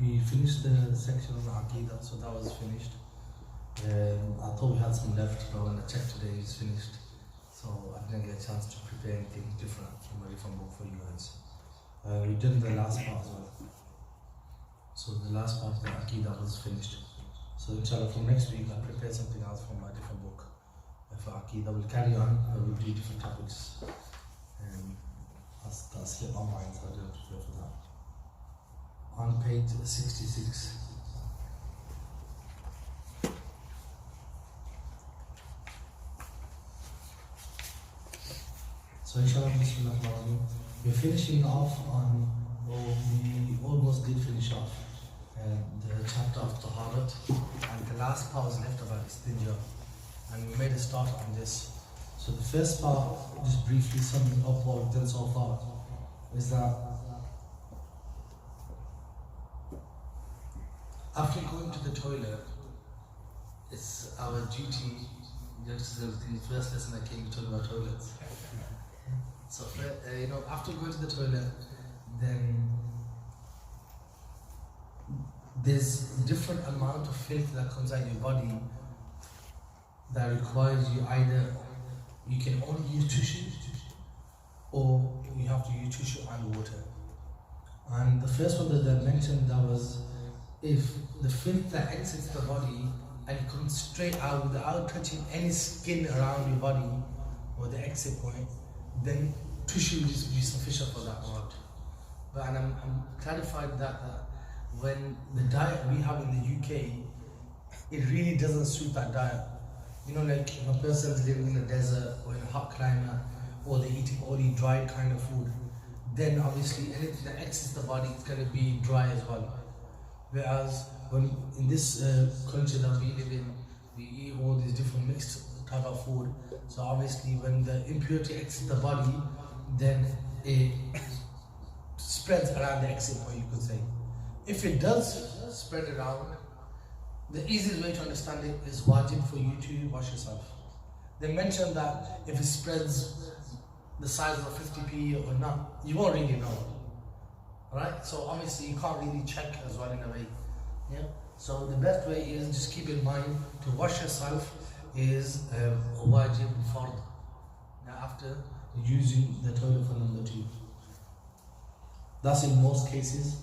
We finished the section on Aqidah, so that was finished. I thought we had some left, but when I checked today, it's finished. So I didn't get a chance to prepare anything different from a different book for you guys. We did the last part as well. So the last part of the Aqidah was finished. So inshallah from next week I'll prepare something else from a different book. For Aqidah we'll carry on, we'll do different topics. I'll slip my mind, so I didn't prepare for that. On page 66. So inshallah, we're finishing off on, we almost did finish off the chapter of Taharat, and the last part was left about istinja, and we made a start on this. So the first part, just briefly summing up what we've done so far, is that after going to the toilet, it's our duty. This is the first lesson I came to talk about toilets. So after going to the toilet, then there's a different amount of filth that comes out of your body that requires you either, you can only use tissue or you have to use tissue and water. And the first one that I mentioned, that was if the filth that exits the body and it comes straight out without touching any skin around your body or the exit point, then tissue will just be sufficient for that part. But and I'm clarified that when the diet we have in the UK, it really doesn't suit that diet. You know, like if a person's living in a desert or in a hot climate, or they're eating only dry kind of food, then obviously anything that exits the body is going to be dry as well. Whereas when in this culture that we live in, we eat all these different mixed type of food. So obviously when the impurity exits the body, then it spreads around the exit point, you could say. If it does spread around, the easiest way to understand it is wajib for you to wash yourself. They mentioned that if it spreads the size of a 50p or not, you won't really know. Right? So obviously you can't really check as well in a way. Yeah. So the best way is just keep in mind to wash yourself is wajib fard. Now after using the toilet for number 2. That's in most cases,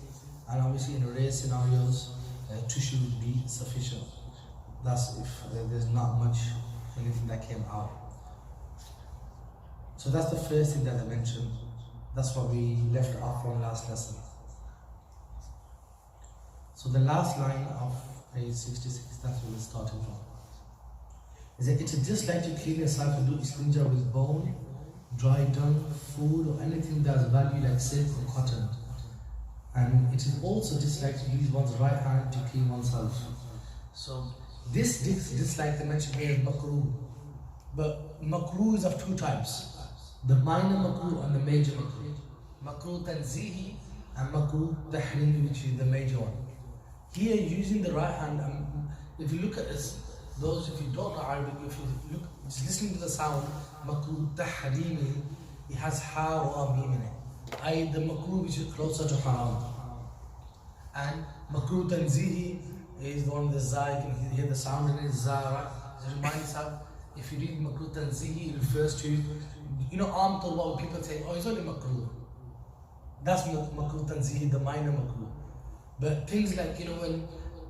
and obviously in rare scenarios, tissue would be sufficient. That's if there's not much anything that came out. So that's the first thing that I mentioned. That's what we left off from last lesson. So the last line of page 66, that's where we're starting from. Is that it is just like to clean yourself and do istinja with bone, dry dung, food, or anything that is valued like silk or cotton. And it is also just like to use one's right hand to clean oneself. So this dislike they mentioned here is makruh. But makruh is of two types. The minor makruh and the major makruh. Makruh tanzihi and makruh tahrimi, which is the major one. Here using the right hand, if you look at this, those if you don't know Arabic, if you look, just listening to the sound, makruh tahrimi, it has ha or mim in it. The makruh which is closer to haram. And makruh tanzihi is the one with the za, you can hear the sound in it, za, right? So remind yourself, if you read makruh tanzihi, it refers to, you know, what people say, oh, it's only makruh. That's makruh tanzihi, the minor makruh. But things like, you know, when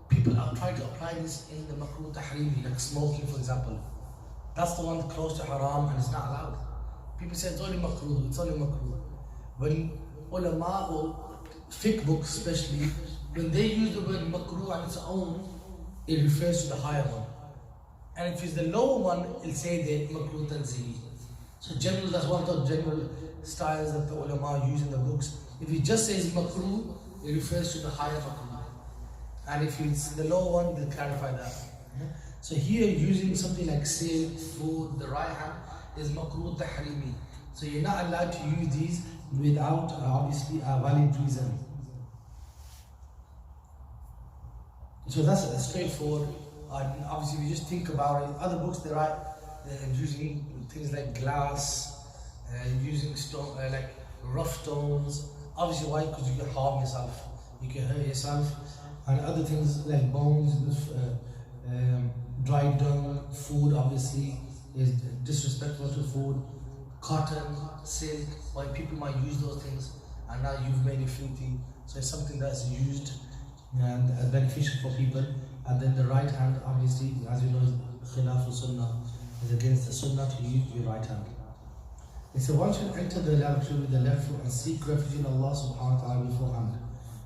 people are trying to apply this in the makruh tahrimi, like smoking for example, that's the one close to haram and it's not allowed. People say it's only makruh, it's only makruh. When ulama or fiqh books especially, when they use the word makruh on its own, it refers to the higher one. And if it's the lower one, it'll say the makruh tanzihi. So general, that's one of the general styles that the ulama use in the books. If it just says makruh, it refers to the higher makruh. And if it's the lower one, they'll clarify that. So here using something like silk, food, the right hand is makruh tahrimi. So you're not allowed to use these without obviously a valid reason. So that's straightforward. And obviously we just think about it. Other books they write using things like glass, using stone, like rough stones. Obviously why? Because you can harm yourself, you can hurt yourself. And other things like bones, dried dung, food obviously is disrespectful to food. Cotton, silk, why people might use those things and now you've made it filthy. So it's something that's used and beneficial for people. And then the right hand, obviously, as you know, khilaf sunnah, is against the sunnah to use your right hand. It says one should enter the lavatory with the left foot and seek refuge in Allah subhanahu wa ta'ala beforehand.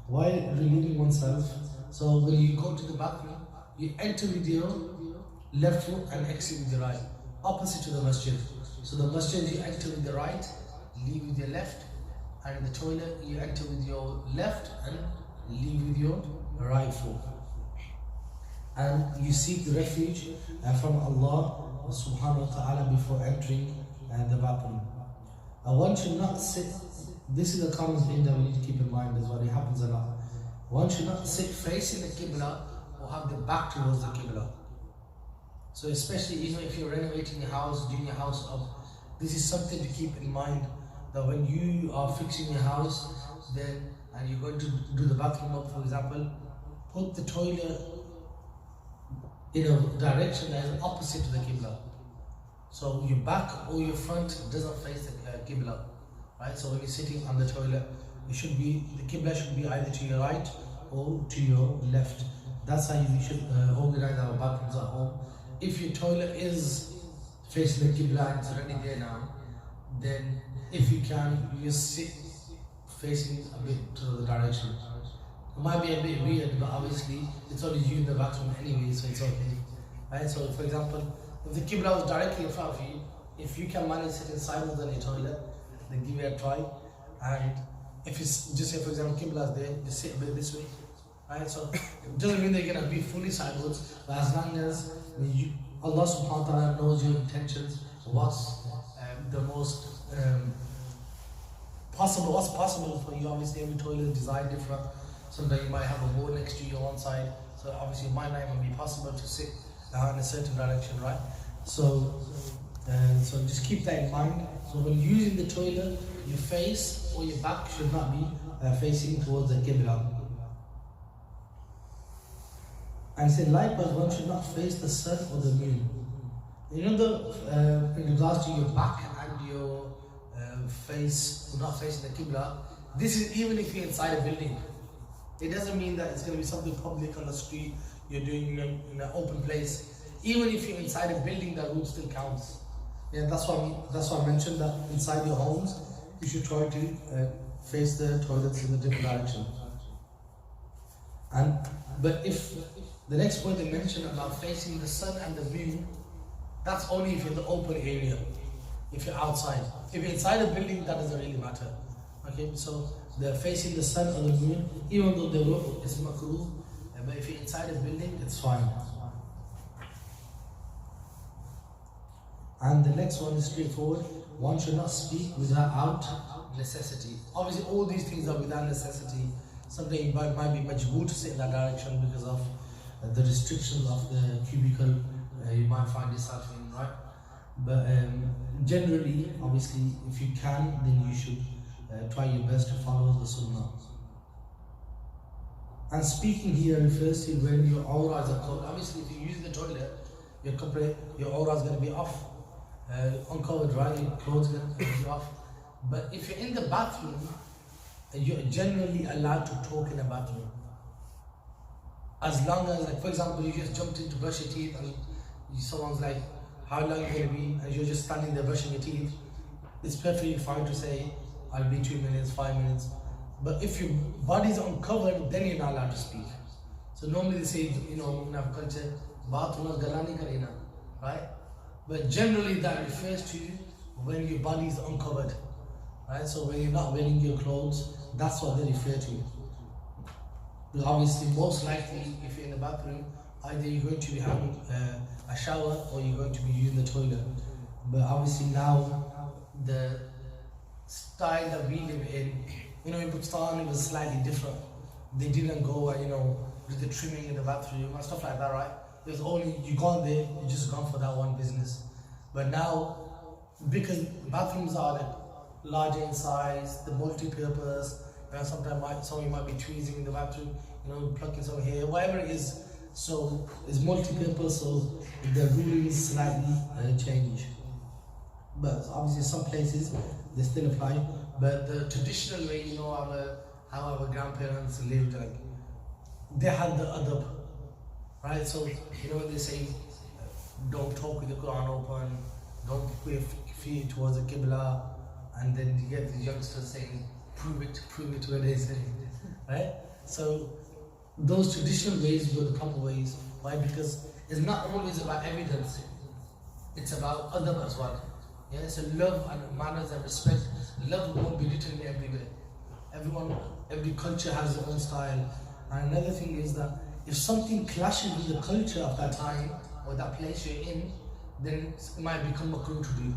While relieving oneself, so when you go to the bathroom, you enter with your left foot and exit with your right, opposite to the masjid. So the masjid you enter with the right, leave with your left, and in the toilet you enter with your left and leave with your right foot. And you seek refuge from Allah subhanahu wa ta'ala before entering the bathroom. One should not sit, this is a common thing that we need to keep in mind as well, it happens a lot. One should not sit facing the Qibla or have the back towards the Qibla. So especially, if you're renovating your house, doing your house up, this is something to keep in mind, that when you are fixing your house, then and you're going to do the bathroom up, for example, put the toilet in a direction that is opposite to the Qibla. So your back or your front doesn't face the Qibla, right? So when you're sitting on the toilet, the Qibla should be either to your right or to your left. That's how you should organize our bathrooms at home. If your toilet is facing the Qibla and it's already there now, then if you can, you sit facing a bit to the direction. It might be a bit weird, but obviously it's only you in the bathroom anyway, so it's okay. Right? So for example, if the Qibla was directly in front of you, if you can manage sitting sideways on your toilet, then give it a try. And if it's just say for example Qibla is there, just sit a bit this way. Right? So it doesn't mean that you're gonna be fully sideways, but as long as Allah subhanahu wa ta'ala knows your intentions, what's the most what's possible for you. Obviously every toilet is designed different. Sometimes you might have a wall next to you on one side, so obviously it might not even be possible to sit in a certain direction, right? So just keep that in mind. So when using the toilet, your face or your back should not be facing towards the Qibla. And say likewise, one should not face the sun or the moon. In regards to your back and your face not facing the Qibla, this is even if you're inside a building. It doesn't mean that it's going to be something public on the street, you're doing in an open place. Even if you're inside a building, that rule still counts. Yeah, that's why I mentioned that inside your homes, you should try to face the toilets in a different direction. But if the next point they mentioned about facing the sun and the moon, that's only if you're in the open area, if you're outside. If you're inside a building, that doesn't really matter. Okay, so they're facing the sun or the moon, even though they will, it's makruh, but if you're inside a building, it's fine. And the next one is straightforward. One should not speak without necessity. Obviously, all these things are without necessity. Something might be majboor to sit in that direction because of the restrictions of the cubicle you might find yourself in, right? But generally, obviously, if you can, then you should try your best to follow the sunnah. And speaking here refers to when your auras are covered. Obviously, if you use the toilet, your aura is going to be off, uncovered, right? Your clothes are going to be off. But if you're in the bathroom, you're generally allowed to talk in the bathroom. As long as, like, for example, you just jumped in to brush your teeth and someone's like, how long are you going to be? And you're just standing there brushing your teeth. It's perfectly fine to say, I'll be 2 minutes, 5 minutes. But if your body's uncovered, then you're not allowed to speak. So normally they say, in our culture, bathroom is galani karina, right? But generally that refers to when your body is uncovered, right? So when you're not wearing your clothes, that's what they refer to. But obviously, most likely, if you're in the bathroom, either you're going to be having a shower or you're going to be using the toilet. But obviously now, the style that we live in Pakistan, it was slightly different. They didn't go, do the trimming in the bathroom and stuff like that, right? There's only, you gone there, you just gone for that one business. But now, because bathrooms are like larger in size, the multi-purpose, sometimes somebody might be tweezing in the bathroom, plucking some hair, whatever it is. So it's multi-purpose, so the rulings slightly change. But obviously some places they still apply. But the traditional way, how our grandparents lived, like they had the adab, right? So when they say don't talk with the Quran open, don't put your feet towards the Qibla, and then you get the youngsters saying prove it when they say, right? So those traditional ways were the proper ways. Why? Because it's not always about evidence, it's about adab as well. Yeah, so love and manners and respect. Love won't be written everywhere. Every culture has their own style. And another thing is that if something clashes with the culture of that time or that place you're in, then it might become makruh to do.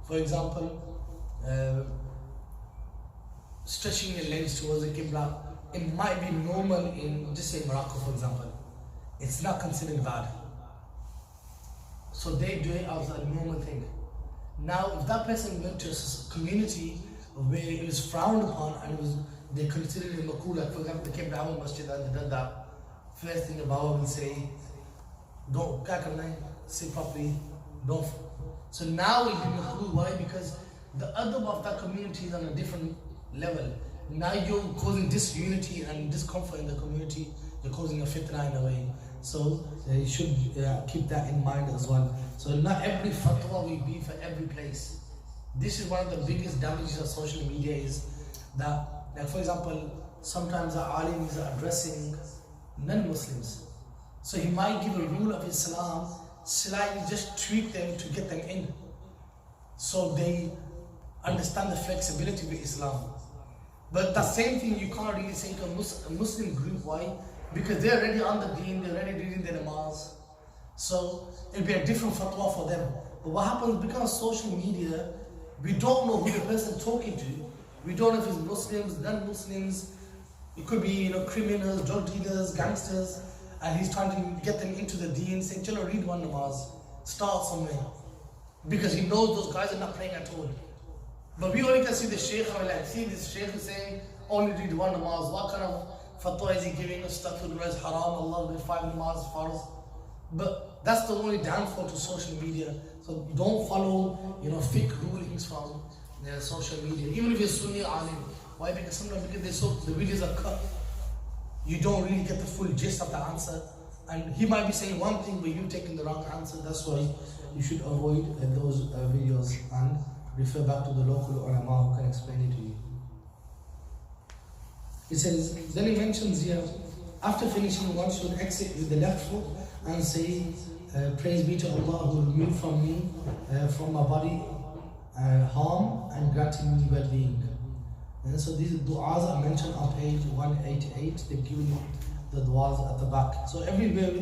For example, stretching your legs towards the Qibla, it might be normal in, just say Morocco for example. It's not considered bad. So they do it as a normal thing. Now, if that person went to a community where it was frowned upon and they considered it makruh, like for example, they came to our masjid and they did that, first thing the Baba will say, don't sit properly, don't. So now it will be makruh. Why? Because the adab of that community is on a different level. Now you're causing disunity and discomfort in the community, you're causing a fitna in a way. So you should keep that in mind as well. So not every fatwa will be for every place. This is one of the biggest damages of social media, is that, like for example, sometimes the alim is addressing non-Muslims. So he might give a rule of Islam, slightly just tweak them to get them in. So they understand the flexibility of Islam. But the same thing you can't really say to a Muslim group. Why? Because they're already on the deen, they're already reading their namaz. So it'll be a different fatwa for them. But what happens, because of social media, we don't know who the person is talking to. We don't know if it's Muslims, non-Muslims. It could be criminals, drug dealers, gangsters, and he's trying to get them into the deen, saying, "Chalo, read one namaz, start somewhere," because he knows those guys are not praying at all. But we only can see the sheikh, see this sheikh is saying, only read one namaz. What kind of fatwa is he giving us? Suffa-tul-islam is haram, Allah will 5 namaz farz. But that's the only downfall to social media. So don't follow, fake rulings from social media. Even if you're Sunni alim. Why? Because sometimes the videos are cut, you don't really get the full gist of the answer. And he might be saying one thing, but you taking the wrong answer. That's why you should avoid those videos and refer back to the local ulama who can explain it to you. It says, then he mentions here, after finishing, one should exit with the left foot and say, praise be to Allah who removed from me, from my body, harm and granting me well-being. And so these du'as are mentioned on page 188. They've given you the du'as at the back. So everywhere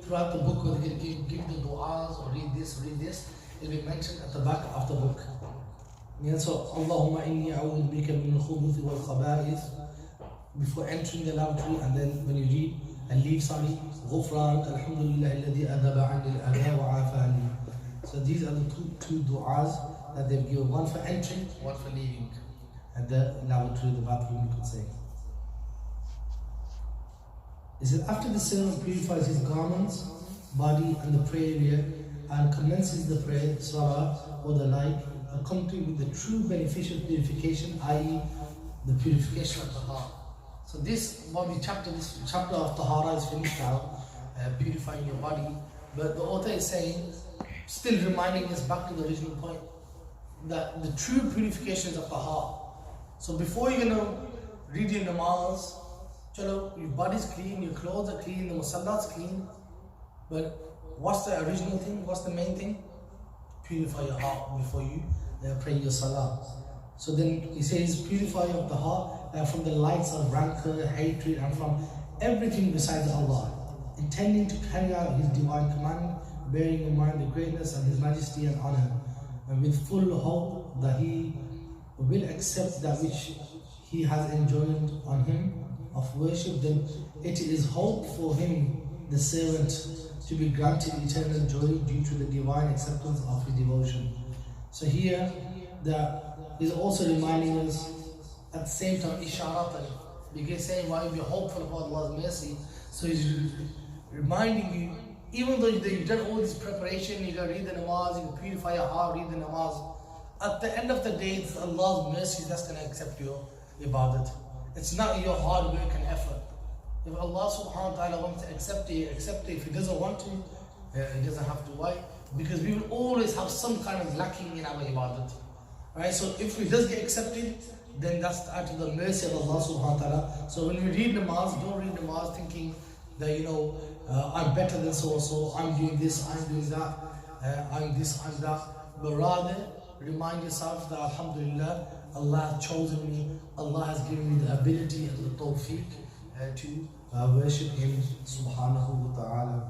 throughout the book, whether they give the du'as or read this, it will be mentioned at the back of the book. And so, Allahumma inni a'udhu bika min al-khubuthi wal khaba'ith, before entering the lavatory, and then when you read and leave, Ghufran, alhamdulillah alladhi adaba anni al-adha wa afani. So these are the two du'as that they've given, one for entering, one for leaving. And the lavatory, the bathroom, you could say. It says, after the servant purifies his garments, body and the prayer area, and commences the prayer, salah or the like, accompanied with the true beneficial purification, i.e. the purification of the heart. So this chapter of Tahara is finished now, purifying your body. But the author is saying, still reminding us back to the original point, that the true purification is of the heart. So before you're going to read your namaz, your body's clean, your clothes are clean, the musallat's clean. But what's the original thing? What's the main thing? Purify your heart before you pray your salah. So then he says, purify of the heart from the lights of rancor, hatred, and from everything besides Allah, intending to carry out His divine command, bearing in mind the greatness of His majesty and honor, and with full hope that He will accept that which He has enjoined on him of worship. Then it is hope for him, the servant, to be granted eternal joy due to the divine acceptance of his devotion. So here, he's also reminding us at the same time, isharatan, Because he's saying why be hopeful about Allah's mercy. So he's reminding you, even though you've done all this preparation, you gotta read the namaz, you purify your heart, read the namaz. At the end of the day, it's Allah's mercy that's gonna accept your ibadat. It's not your hard work and effort. If Allah subhanahu wa ta'ala wants to accept it, accept it. If He doesn't want to, He doesn't have to. Why? Because we will always have some kind of lacking in our ibadat. Right? So if it does get accepted, then that's out of the mercy of Allah subhanahu wa ta'ala. So when we read namaz, don't read namaz thinking that, I'm better than so and so, I'm doing this, I'm doing that, I'm this, I'm that. But rather, remind yourself that Alhamdulillah, Allah has chosen me, Allah has given me the ability and the tawfiq to worship Him subhanahu wa ta'ala.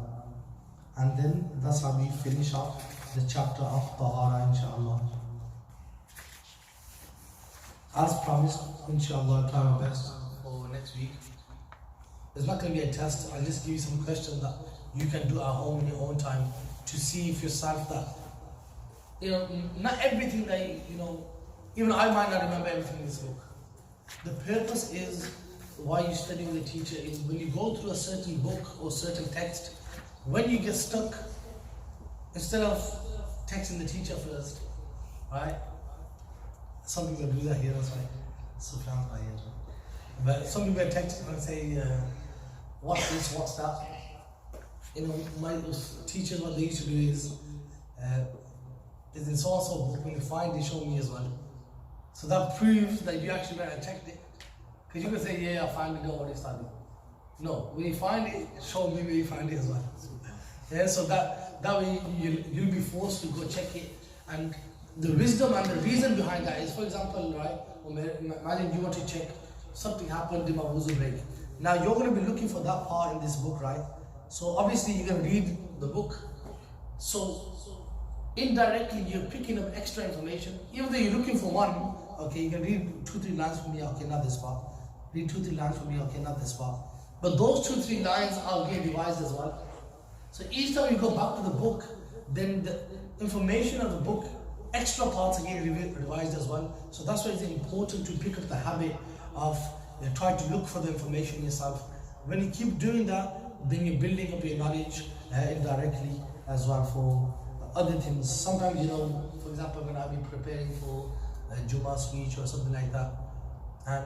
And then that's how we finish off the chapter of Tahara, inshallah. As promised, inshallah, I'll try my best for next week. There's not going to be a test. I'll just give you some questions that you can do at home in your own time to see if yourself that, not everything that, even I might not remember everything in this book. The purpose is why you study with a teacher is when you go through a certain book or certain text, when you get stuck, instead of texting the teacher first, right? Some people do that here, that's why Sufyan's not here. But some people text and say, what's this, what's that? My teachers, what they used to do is in so-and-so book, when you find it, show me as well. So that proves that you actually better check it. Because you can say, I finally know what it's studying. No, when you find it, show me where you find it as well. Yeah, so that way you'll be forced to go check it. And the wisdom and the reason behind that is, for example, right, imagine you want to check something happened in my wuzu break. Now you're going to be looking for that part in this book, right? So obviously you're going to read the book. So indirectly you're picking up extra information. Even though you're looking for one, okay, you can read 2-3 lines for me, okay, not this part. Read 2-3 lines for me, okay, not this part. But those 2-3 lines are getting revised as well. So each time you go back to the book, then the information of the book, extra parts are getting revised as well. So that's why it's important to pick up the habit of try to look for the information yourself. When you keep doing that, then you're building up your knowledge indirectly as well for other things. Sometimes, for example, when I've been preparing for a Jummah speech or something like that, and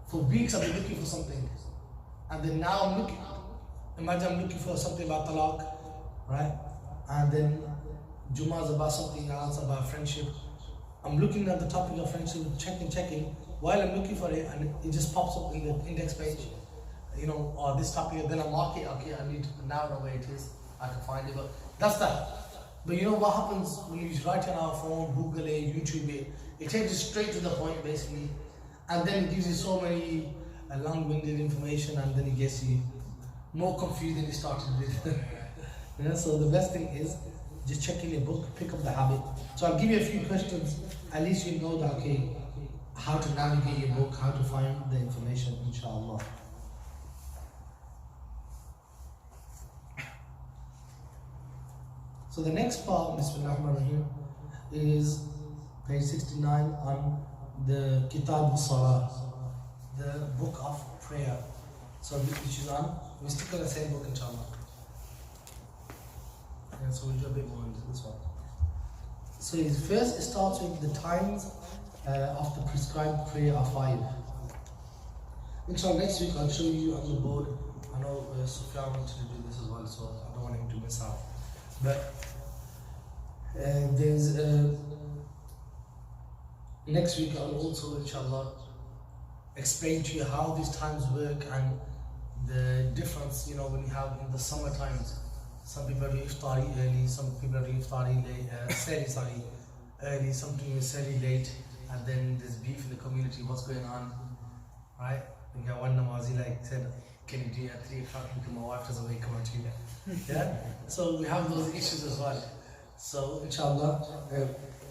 for weeks I've been looking for something, and then now I'm looking for something about talaq, right? And then Jummah is about something else, about friendship. I'm looking at the topic of friendship, checking, while I'm looking for it, and it just pops up in the index page, or this topic, then I mark it, okay, I need to now know where it is, I can find it, but that's that. But what happens when you write on our phone, Google it, YouTube it, it takes you straight to the point basically, and then it gives you so many long-winded information, and then it gets you more confused than you started with. So the best thing is just check in your book, pick up the habit. So I'll give you a few questions, at least you know that, okay, how to navigate your book, how to find the information, inshallah. So the next part, Bismillahirrahmanirrahim, is page 69 on the Kitab al-Salah, the book of prayer. So which is on, we stick on the same book, inshallah. Yeah, so we'll do a bit more into this one. So first it starts with the times of the prescribed prayer are 5. Inshallah, next week I'll show you on the board. I know Sufyan wanted to do this as well, so I don't want him to miss out. But there's next week I'll also, inshallah, explain to you how these times work and the difference, when you have in the summer times. Some people do iftari early, some people do iftari late, early, some do sehri late, and then there's beef in the community, what's going on, right? We got one namazi said, can you do it at 3 o'clock because my wife doesn't wake up until yeah? So we have those issues as well. So inshallah,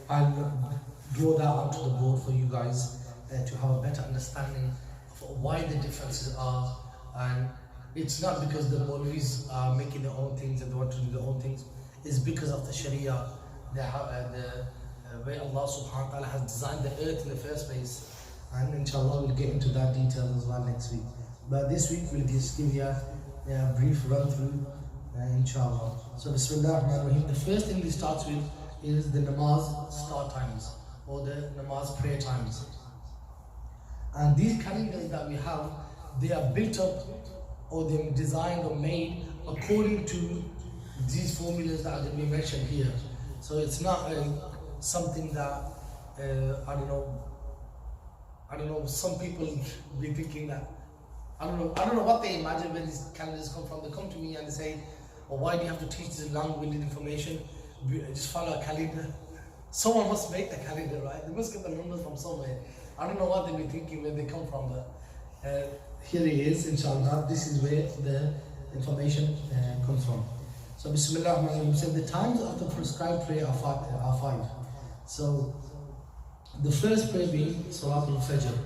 I'll draw that onto the board for you guys to have a better understanding of why the differences are. And it's not because the Mawlvis are making their own things and they want to do their own things. It's because of the Sharia, the way Allah subhanahu wa ta'ala has designed the earth in the first place. And inshallah we'll get into that detail as well next week. But this week we'll just give you a brief run through, inshallah. So Bismillah ar-Rahman ar-Rahim. The first thing we start with is the namaz start times, or the namaz prayer times. And these calendars that we have, they are built up, or they're designed or made according to these formulas that are going to be mentioned here. So it's not something that I don't know. Some people be thinking that I don't know what they imagine when these calendars come from. They come to me and they say, "Well, why do you have to teach this long-winded information? Just follow a calendar." Someone must make the calendar, right? They must get the numbers from somewhere. I don't know what they be thinking where they come from, but here it is, inshallah. This is where the information comes from. So Bismillah ar-Rahman ar-Rahim said the times of the prescribed prayer are five. So the first prayer being Suffa-tul-islam.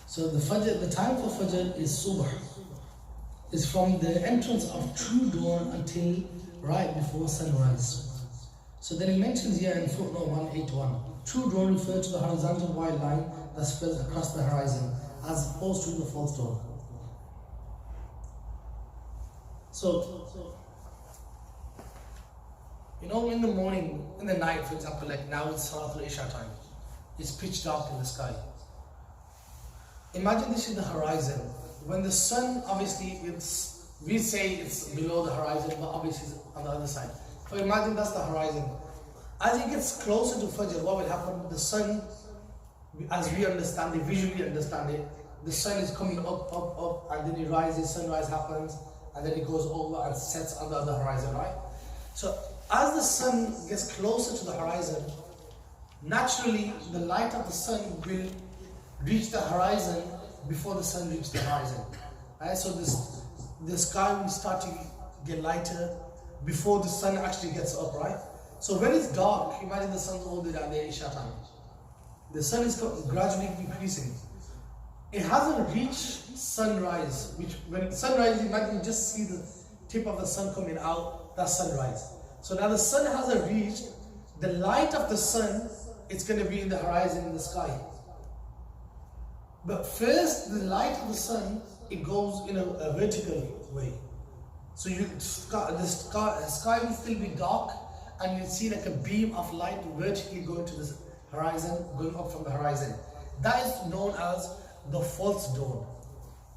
So the time for Fajr is Subh. It's from the entrance of true dawn until right before sunrise. So then he mentions here in footnote 181, true dawn refers to the horizontal white line that spreads across the horizon, as opposed to the false dawn. So in the morning, in the night, for example, like now it's Suffa-tul-islam time, it's pitch dark in the sky. Imagine this is the horizon. When the sun, obviously, we say it's below the horizon, but obviously it's on the other side. So imagine that's the horizon. As it gets closer to Fajr, what will happen? The sun, as we understand it, visually understand it, the sun is coming up, and then it rises, sunrise happens, and then it goes over and sets on the other horizon, right? So as the sun gets closer to the horizon, naturally the light of the sun will reach the horizon before the sun reaches the horizon. Right? So the sky will start to get lighter before the sun actually gets up, right? So when it's dark, imagine the sun's all the way at the Isha time. The sun is gradually decreasing. It hasn't reached sunrise, which when sunrise, imagine you just see the tip of the sun coming out, that's sunrise. So now the sun hasn't reached, the light of the sun, it's going to be in the horizon in the sky. But first, the light of the sun, it goes in a vertical way. So the sky will still be dark, and you'll see like a beam of light vertically going to the horizon, going up from the horizon. That is known as the false dawn,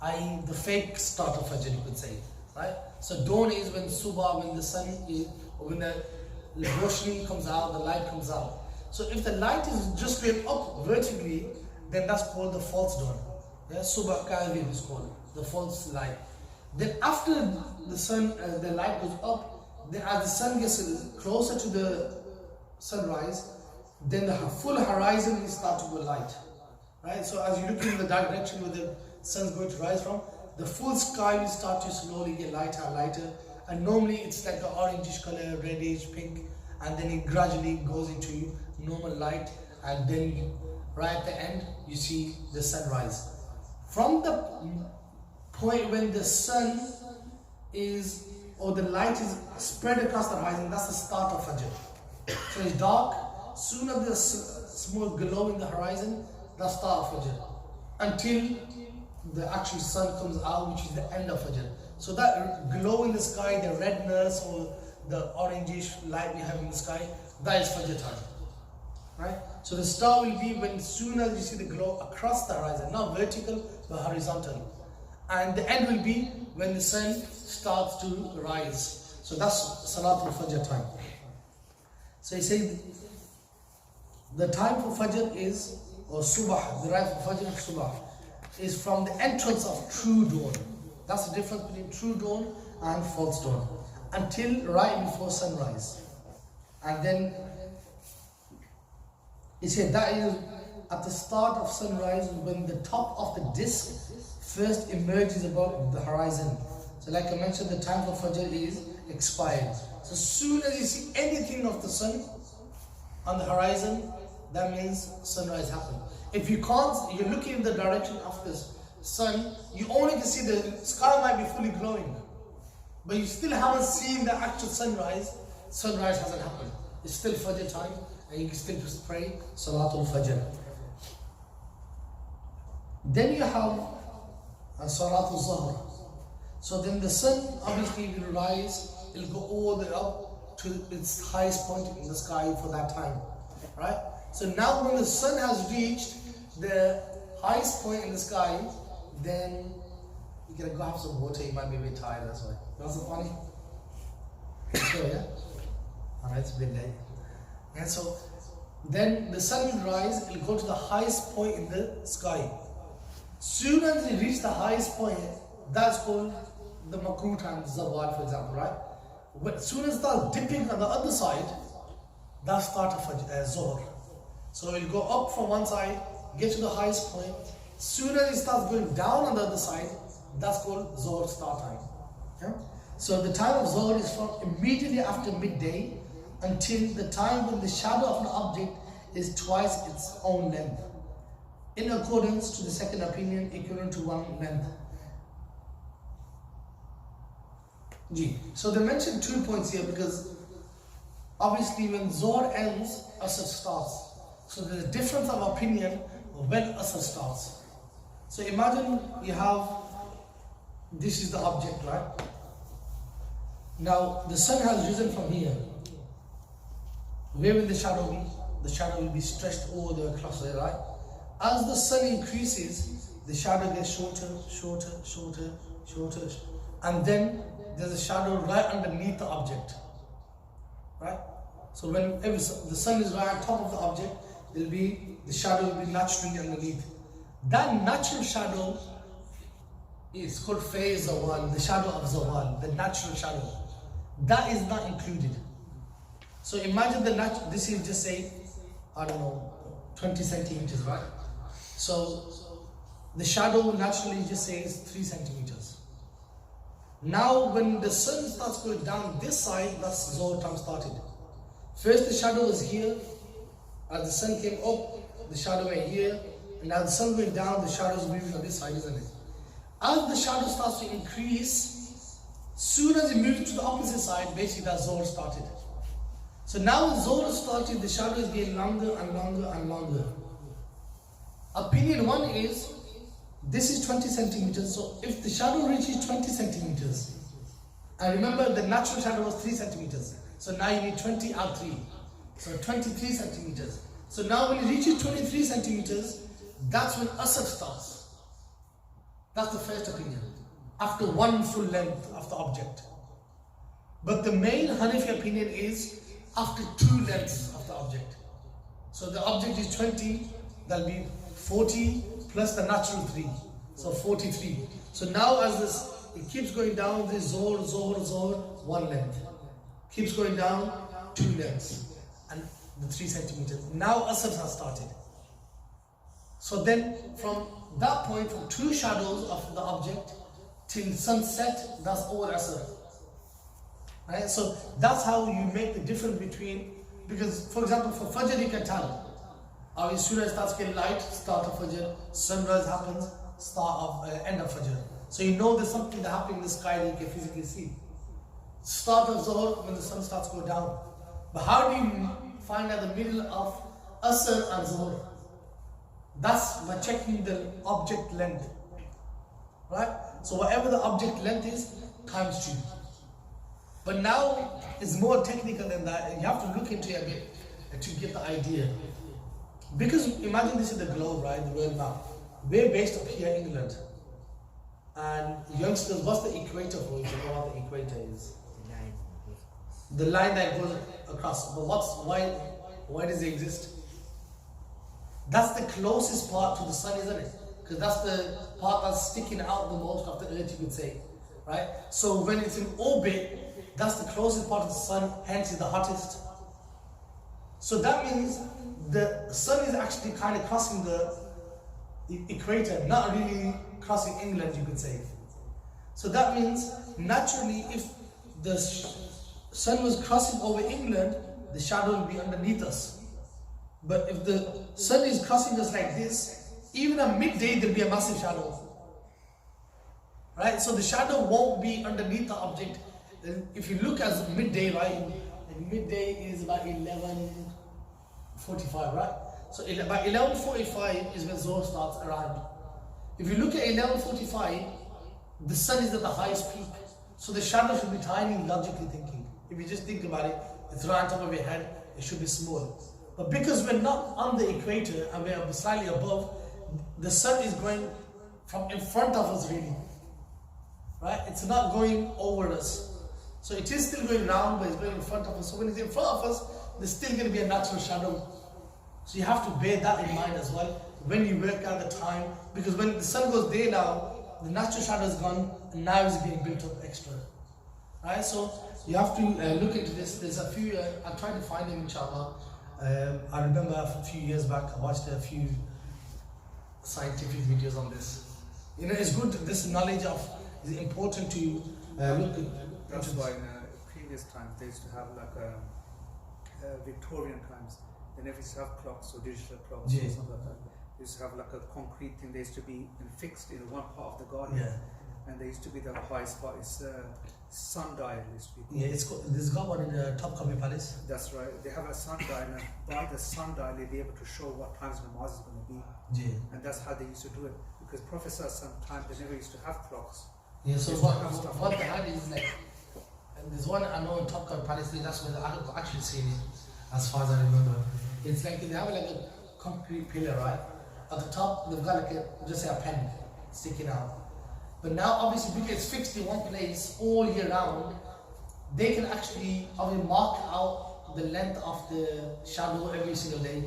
i.e. the fake start of Fajr, you could say, right? So dawn is when Subah, when the sun is, or when the roshni comes out, the light comes out. So if the light is just going up vertically, then that's called the false dawn. Yeah? Subah Kadhib is called the false light. Then after the sun, the light goes up, then as the sun gets closer to the sunrise, then the full horizon will start to go light. Right? So as you look in the direction where the sun is going to rise from, the full sky will start to slowly get lighter and lighter. And normally it's like an orangish color, reddish, pink, and then it gradually goes into normal light, and then right at the end you see the sunrise. From the point when the sun is, or the light is spread across the horizon, that's the start of Fajr. So it's dark, soon as there's small glow in the horizon, that's the start of Fajr. Until the actual sun comes out, which is the end of Fajr. So that glow in the sky, the redness or the orangish light we have in the sky, that is Fajr time. Right? So the star will be when soon as you see the glow across the horizon, not vertical but horizontal. And the end will be when the sun starts to rise. So that's Salatul Fajr time. So he said the time for Fajr is, or Subah, the right for Fajr, Subah, is from the entrance of true dawn. That's the difference between true dawn and false dawn. Until right before sunrise. And then he said that is at the start of sunrise, when the top of the disc first emerges above the horizon. So like I mentioned, the time for Fajr is expired. So as soon as you see anything of the sun on the horizon, that means sunrise happened. If you can't, you're looking in the direction of the sun, you only can see the sky might be fully glowing, but you still haven't seen the actual sunrise. Sunrise hasn't happened. It's still Fajr time, and you can still just pray Salatul Fajr. Then you have Salatul-Zuhr. So then the sun obviously will rise, it will go all the way up to its highest point in the sky for that time, right? So now when the sun has reached the highest point in the sky, then you can go have some water, you might be a bit tired, that's why. That's so funny? Sure, yeah? Alright, it's a bit late. And so then the sun will rise, it will go to the highest point in the sky. Soon as it reaches the highest point, that's called the makruh time, zawal for example, right? As soon as it starts dipping on the other side, that's start of zuhr. So it will go up from one side, get to the highest point. Soon as it starts going down on the other side, that's called zuhr start time. Yeah? So the time of zuhr is from immediately after midday until the time when the shadow of an object is twice its own length, in accordance to the second opinion, equivalent to one length. So they mentioned 2 points here because obviously when Zohr ends, Asr starts. So there's a difference of opinion when Asr starts. So imagine you have, this is the object, right? Now the sun has risen from here. Where will the shadow be? The shadow will be stretched all the way across there, right? As the sun increases, the shadow gets shorter, shorter, shorter, shorter, and then there's a shadow right underneath the object, right? So when the sun is right on top of the object, the shadow will be naturally underneath. That natural shadow is called Faiz Zawal, the shadow of Zawal, the natural shadow. That is not included. So imagine this is just say, I don't know, 20 centimeters, right? So the shadow naturally just says 3 centimeters. Now when the sun starts going down this side, that's Zohr time started. First the shadow was here, as the sun came up, the shadow went here, and as the sun went down, the shadow is moving on this side, isn't it? As the shadow starts to increase, soon as it moves to the opposite side, basically that Zohr started. So now when Zohr started, the shadow is getting longer and longer and longer. Opinion one is, this is 20 centimeters, so if the shadow reaches 20 centimeters, and remember the natural shadow was 3 centimeters, so now you need 20 out 3, so 23 centimeters. So now when it reaches 23 centimeters, that's when Asr starts. That's the first opinion, after one full length of the object. But the main Hanafi opinion is after 2 lengths of the object. So the object is 20, that'll be 40 plus the natural 3, so 43. So now as it keeps going down, this Zohr, Zohr, Zohr, 1 length. Keeps going down, 2 lengths, and the 3 centimeters. Now Asr has started. So then from that point, from 2 shadows of the object till sunset, that's all Asr. Right? So that's how you make the difference between, because for example for Fajr you can tell, as soon as it starts getting light, start of Fajr, sunrise happens, end of Fajr. So you know there's something that happening in the sky that you can physically see. Start of Zohr when the sun starts to go down. But how do you find out the middle of Asr and Zohr? That's by checking the object length. Right? So whatever the object length is, times 2. But now it's more technical than that. You have to look into it a bit to get the idea. Because imagine this is the globe, right? The world map. We're based up here in England. And youngsters, what's the equator for you? You know what the equator is? The line that goes across. But why does it exist? That's the closest part to the sun, isn't it? Because that's the part that's sticking out the most of the earth, you could say. Right? So when it's in orbit, that's the closest part of the sun, hence it's the hottest. So that means the sun is actually kind of crossing the equator, not really crossing England, you could say. So that means naturally if the sun was crossing over England, the shadow will be underneath us. But if the sun is crossing us like this, even at midday there'll be a massive shadow. Right? So the shadow won't be underneath the object. If you look at midday, right? Midday is about 11:45, right? So by 11:45 is when Zohr starts around. If you look at 11:45, the sun is at the highest peak. So the shadow should be tiny, logically thinking. If you just think about it, it's right on top of your head, it should be small. But because we're not on the equator and we're slightly above, the sun is going from in front of us really. Right? It's not going over us. So it is still going round, but it's going in front of us. So when it's in front of us, there's still going to be a natural shadow. So you have to bear that in mind as well when you work out the time. Because when the sun goes there now, the natural shadow is gone, and now it's being built up extra. Right? So you have to look into this. There's a few, I tried to find them, inshallah. I remember a few years back, I watched a few scientific videos on this. You know, it's good, this knowledge is important to look at. That's why in previous times they used to have like Victorian times, they never used to have clocks or digital clocks or something like that. They used to have like a concrete thing, they used to be fixed in one part of the garden. And there used to be the highest part, it's sundial used to be called. Yeah, it's got, there's got one in the Topkapi Palace. That's right, they have a sundial, and by the sundial they'll be able to show what times namaz is going to be. And that's how they used to do it. Because Professor sometimes they never used to have clocks. Yeah, so what they had is like, and there's one I know in Topkapi Palace, that's where I've actually seen it, as far as I remember. It's like they have like a concrete pillar, right? At the top, they've got like just say a pen sticking out. But now, obviously, because it's fixed in one place all year round, they can actually mark out the length of the shadow every single day.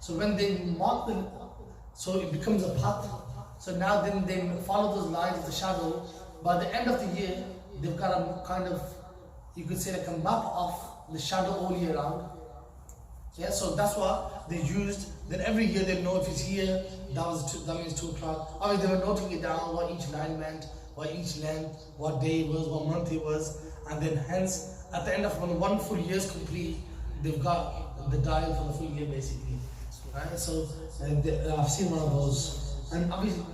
So when they mark them, so it becomes a path. So now then they follow those lines of the shadow. By the end of the year, they've got a kind of, you could say like a map of the shadow all year round. Yeah, so that's what they used. Then every year they know if it's here, that means 2 o'clock. Obviously they were noting it down, what each line meant, what each length, what day it was, what month it was. And then hence, at the end of when 1 full year is complete, they've got the dial for the full year basically. Right? So I've seen one of those. And obviously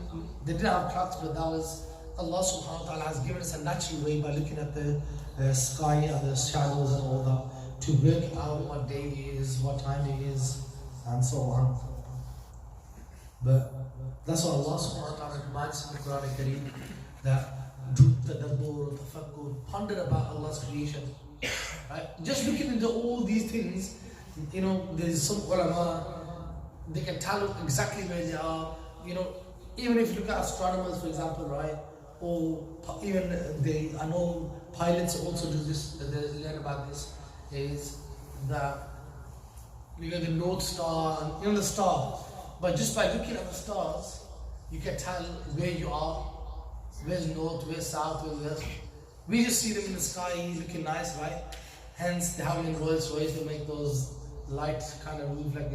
they didn't have clocks, but that was, Allah subhanahu wa ta'ala has given us a natural way by looking at the sky and the shadows and all that, to work out what day it is, what time it is, and so on. But that's what Allah subhanahu wa ta'ala reminds in the Quran al-Kareem, that do tadabbur, tafakkur, ponder about Allah's creation. Right? Just looking into all these things, you know, there's some ulama, they can tell exactly where they are. You know, even if you look at astronomers, for example, right? Or even I know pilots also do this, they learn about this, is that you know the North Star, you know the star, but just by looking at the stars, you can tell where you are, where's north, where's south, where's west. We just see them in the sky looking nice, right? Hence they have in Rolls Royce, they make those lights kind of move like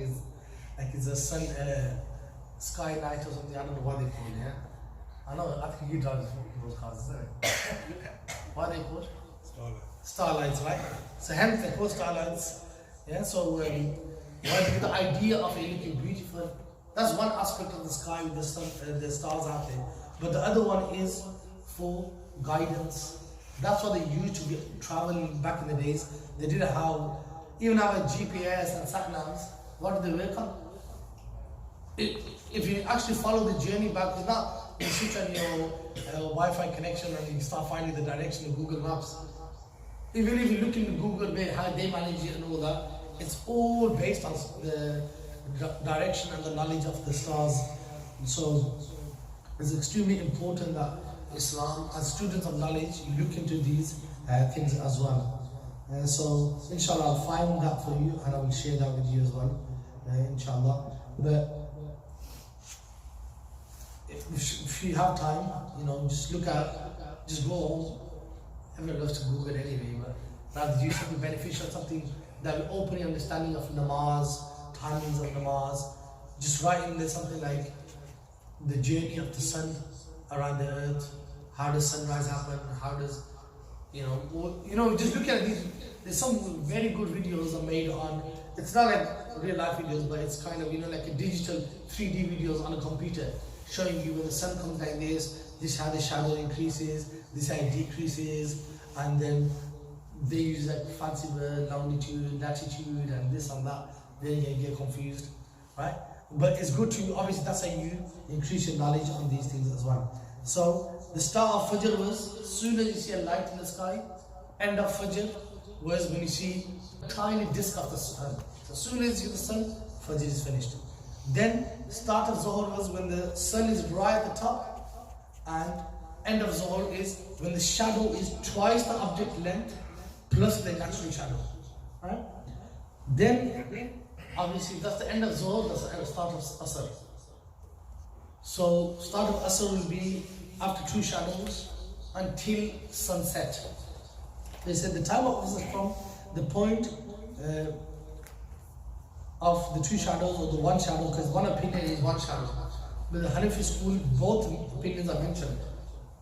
it's a sun, sky light or something. I don't know what they call it. Yeah, I know. I think you drive those cars, isn't it? What are they called? Starlights, right? So hence they call starlights. Yeah. So the idea of it looking beautiful. That's one aspect of the sky with the sun, the stars out there. But the other one is for guidance. That's what they used to be traveling back in the days. They didn't have, even have a GPS and sat-navs. What did they work on? If you actually follow the journey back, it's not you switch on your Wi-Fi connection and you start finding the direction in Google Maps. Even if you look into Google, how they manage it and all that, it's all based on the direction and the knowledge of the stars. So it's extremely important that Islam, as students of knowledge, you look into these things as well. So inshallah I'll find that for you and I will share that with you as well, inshallah. But if you have time, you know, just look at, just go home. Everyone loves to Google anyway, but rather do something beneficial, something that will open your understanding of namaz, timings of namaz. Just write in there something like the journey of the sun around the earth. How does sunrise happen? How does, just look at these. There's some very good videos are made on, it's not like real life videos, but it's kind of, like a digital 3D videos on a computer, showing you when the sun comes like this is how the shadow increases, this how it decreases, and then they use like fancy word, longitude, latitude, and this and that. Then you get confused, right? But it's good to, obviously that's how you increase your knowledge on these things as well. So the start of Fajr was as soon as you see a light in the sky. End of Fajr was when you see a tiny disk of the sun. So as soon as you see the sun, Fajr is finished. Then start of Zuhr was when the sun is right at the top, and end of Zuhr is when the shadow is twice the object length plus the natural shadow. Right? Then obviously that's the end of Zuhr, that's the start of Asr. So start of Asr will be after two shadows until sunset. They said the time of Asr from the point of the two shadows or the one shadow, because one opinion is one shadow. But the Hanafi school, both opinions are mentioned.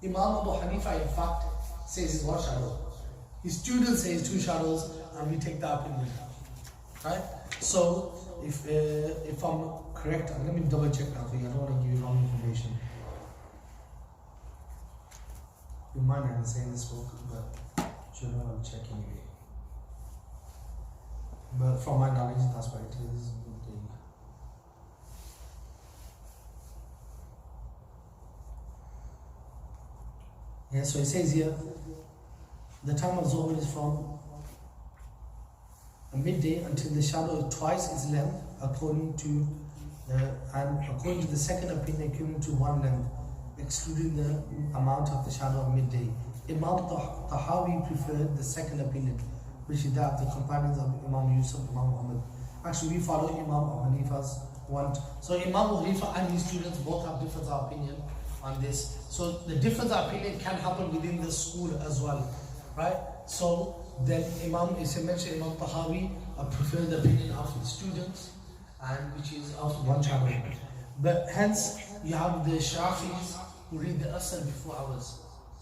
Imam Abu Hanifa in fact says it's one shadow. His student says two shadows, and we take that opinion. Right? So if I'm correct, let me double check now for you. I don't want to give you wrong information. You might not say in this book, but you know I'll check anyway. But from my knowledge, that's what it is. Yeah, so it says here, the time of Zuhr is from midday until the shadow is twice its length, according to the second opinion, equivalent to one length, excluding the amount of the shadow of midday. Imam Tahawi preferred the second opinion, which is that of the companions of Imam Yusuf, Imam Muhammad. Actually, we follow Imam Abu Hanifa's one. So Imam Abu Hanifa and his students both have different opinion on this. So the difference of opinion can happen within the school as well, right? So then Imam mentioned Imam Tahawi preferred the opinion of the students, and which is of one shadow. But hence you have the Shafis who read the Asr before ours,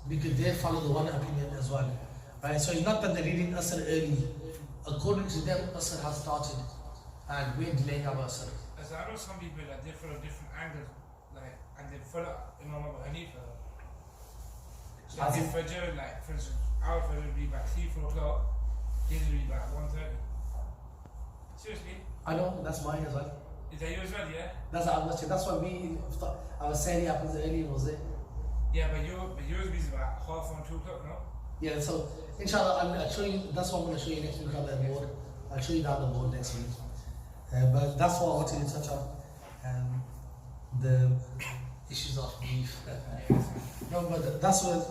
because they follow the one opinion as well. Right? So it's not that they're reading Asr early. According to them, Asr has started, and we're delaying our Asr. As I know some people like they follow different angles, like, and they follow Imam Abu Hanifa. So like if Fajr, like for instance, our Fajr will be about 3-4 o'clock, his will be about 1:30. Seriously? I know, that's mine as well. Is that yours as well, yeah? That's what our Sari happens early, was it? Yeah, but yours is about 1:30, 2 o'clock, no? Yeah, so inshallah, I'll show you, that's what I'm going to show you next week on the board. I'll show you down the board next week. But that's what I wanted to touch on, the issues of beef. No, but that's the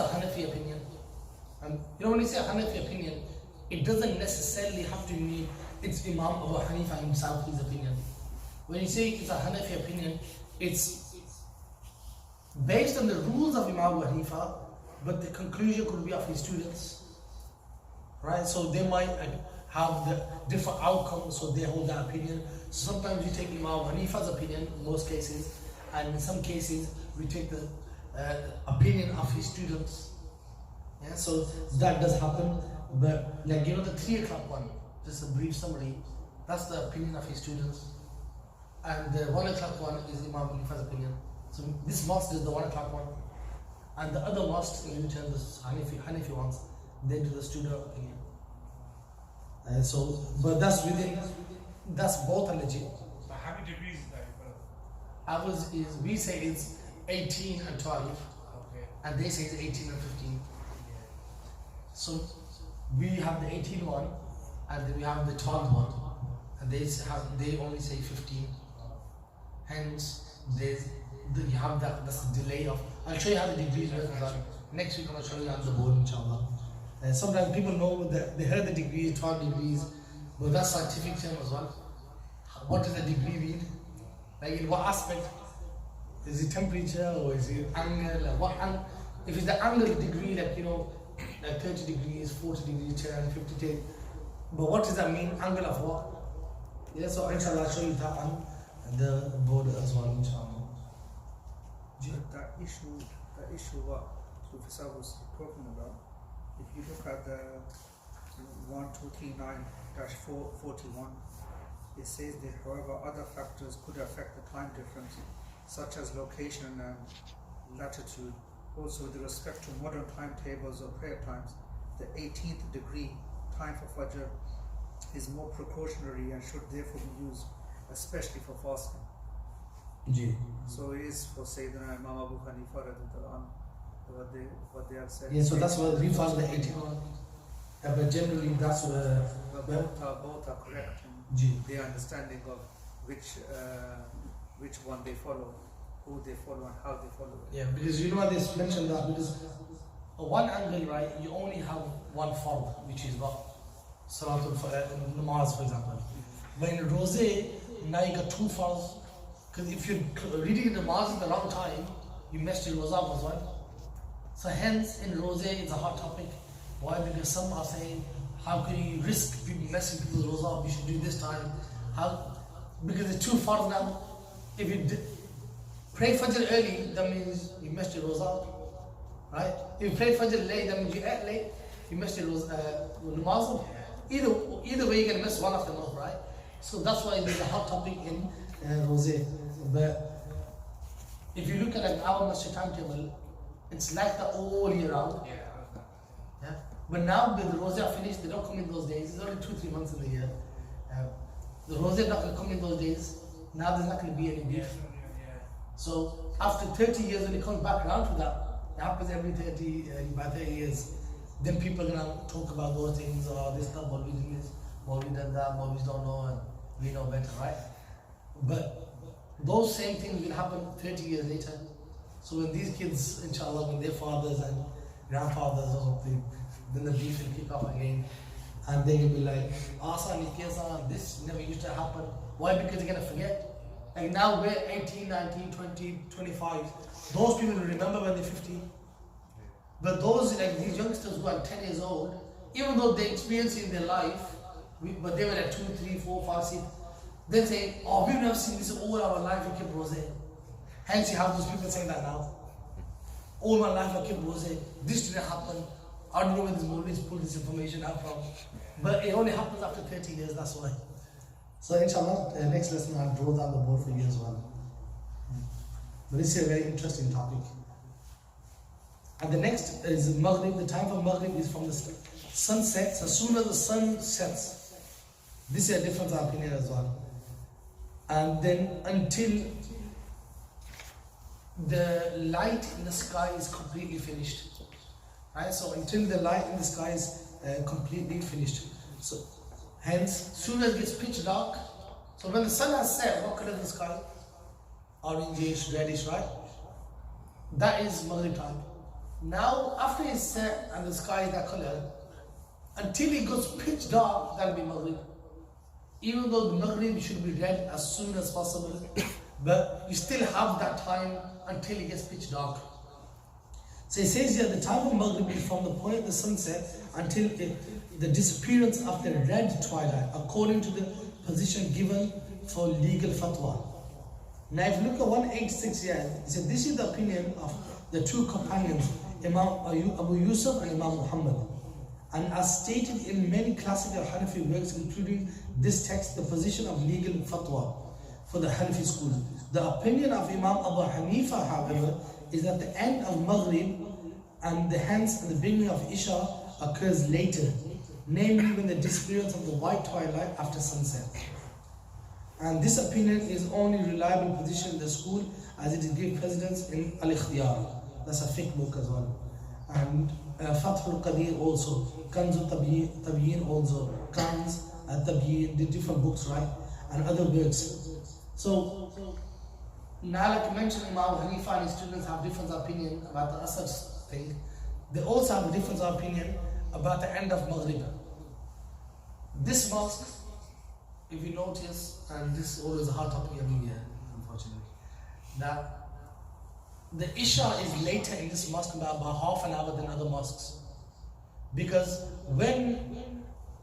Hanafi opinion. And you know, when you say Hanafi opinion, it doesn't necessarily have to mean it's Imam Abu Hanifa himself, his opinion. When you say it's a Hanafi opinion, it's based on the rules of Imam Abu Hanifa, but the conclusion could be of his students. Right? So they might have the different outcomes, so they hold that opinion. So sometimes we take Imam Abu Hanifa's opinion in most cases, and in some cases we take the opinion of his students. Yeah, so that does happen. But like, you know, the 3 o'clock one, just a brief summary, that's the opinion of his students. And the 1 o'clock one is Imam Abu Hanifa's opinion. So this mosque is the 1 o'clock one. And the other mosques in Luton, the Hanafi ones, they do the student opinion. But that's both are legit. But how many degrees is that? Ours is, we say it's 18 and 12. Okay. And they say it's 18 and 15. So we have the 18 one, and then we have the 12 one, and they only say 15. Hence, you have that's the delay of. I'll show you how the degrees work. Next week I'm going to show you on the board, inshallah. Sometimes people know that they heard the degree, 12 degrees, but that's scientific term as well. What does the degree mean? Like in what aspect? Is it temperature or is it angle? If it's the angle degree, like, you know, like 30 degrees, 40 degrees, 10, 50, but what does that mean? Angle of what? Yeah, so inshallah I'll show you that on the board as well, inshallah. That issue what Professor was talking about, if you look at the 1239-41, it says that however other factors could affect the time difference, such as location and latitude. Also with respect to modern timetables or prayer times, the 18th degree time for Fajr is more precautionary and should therefore be used, especially for fasting. So it is for Sayyidina Imam Abu Hanifa radhiyallahu anhu, what they have said. Yeah, so that's why we found the 81. But generally, that's where. But both are correct in their understanding of which one they follow, who they follow, and how they follow it. Yeah, because you know why they mentioned that? Because one angle, right, you only have one fard, which is what? Namaz, for example. But in Rosé, now you got two fards. Because if you're reading the namaz at the wrong time, you messed your Rosa as well. So hence, in Rosé, it's a hot topic. Why? Because some are saying, how can you risk people messing people's Rosa up? You should do this time. How? Because it's too far now. If you pray Fajr early, that means you messed your Rosa up. Right? If you pray Fajr late, that means you ate late. You messed your namaz up. Either way, you're going to miss one of them up, right? So that's why there's a hot topic in Rosé. But if you look at our masjid timetable, it's like that all year round. Yeah. But now with the Rosé are finished, they don't come in those days. It's only 2-3 months in the year. The Rosé are not going to come in those days. Now there's not going to be any beef. So after 30 years, when it comes back around to that, it happens every 30 years. Then people are going to talk about those things, or this stuff, what we do this, what we done that, what we don't know, and we know better, right? But those same things will happen 30 years later. So when these kids, inshallah, when their fathers and grandfathers or something, then the beef will kick off again. And they will be like, this never used to happen. Why? Because they're going to forget. Like now we're 18, 19, 20, 25. Those people will remember when they're 50. But those, like these youngsters who are 10 years old, even though they experienced it in their life, but they were at 2, 3, 4, 5, 6, they say, oh, we've never seen this all our life, we kept Rosé. Hence you have those people saying that now. All my life I kept Rosé. This didn't happen. I don't know where this Mawlanas pulled this information out from. But it only happens after 30 years, that's why. So inshallah, next lesson I'll draw down the board for you as well. But this is a very interesting topic. And the next is Maghrib. The time for Maghrib is from the sun sets. As soon as the sun sets, this is a difference of opinion as well. And then until the light in the sky is completely finished. Right? So until the light in the sky is completely finished. So hence, soon as it gets pitch dark, so when the sun has set, what color is the sky? Orangish, reddish, right? That is Maghrib time. Now, after it's set and the sky is that color, until it goes pitch dark, that'll be Maghrib. Even though the Maghrib should be read as soon as possible, but you still have that time until it gets pitch dark. So it says here, the time of Maghrib is from the point of the sunset until the disappearance of the red twilight, according to the position given for legal fatwa. Now if you look at 186 here, it says this is the opinion of the two companions, Imam Abu Yusuf and Imam Muhammad. And as stated in many classical Hanafi works, including this text, the position of legal fatwa for the Hanafi school. The opinion of Imam Abu Hanifa, however, is that the end of Maghrib and the beginning of Isha occurs later, namely when the disappearance of the white twilight after sunset. And this opinion is only reliable position in the school as it is given precedence in Al-Ikhtiyar. That's a fiqh book as well. And Fathul-Qadir also, Kanz-ul-Tabyin also, Kanz, Tabyin, the different books, right? And other works. So, now like I mentioned, Imam Hanifa and his students have different opinion about the Ascent thing. They also have a different opinion about the end of Maghrib. This mosque, if you notice, and this is always a hard topic every year, unfortunately, that the Isha is later in this mosque by about half an hour than other mosques. Because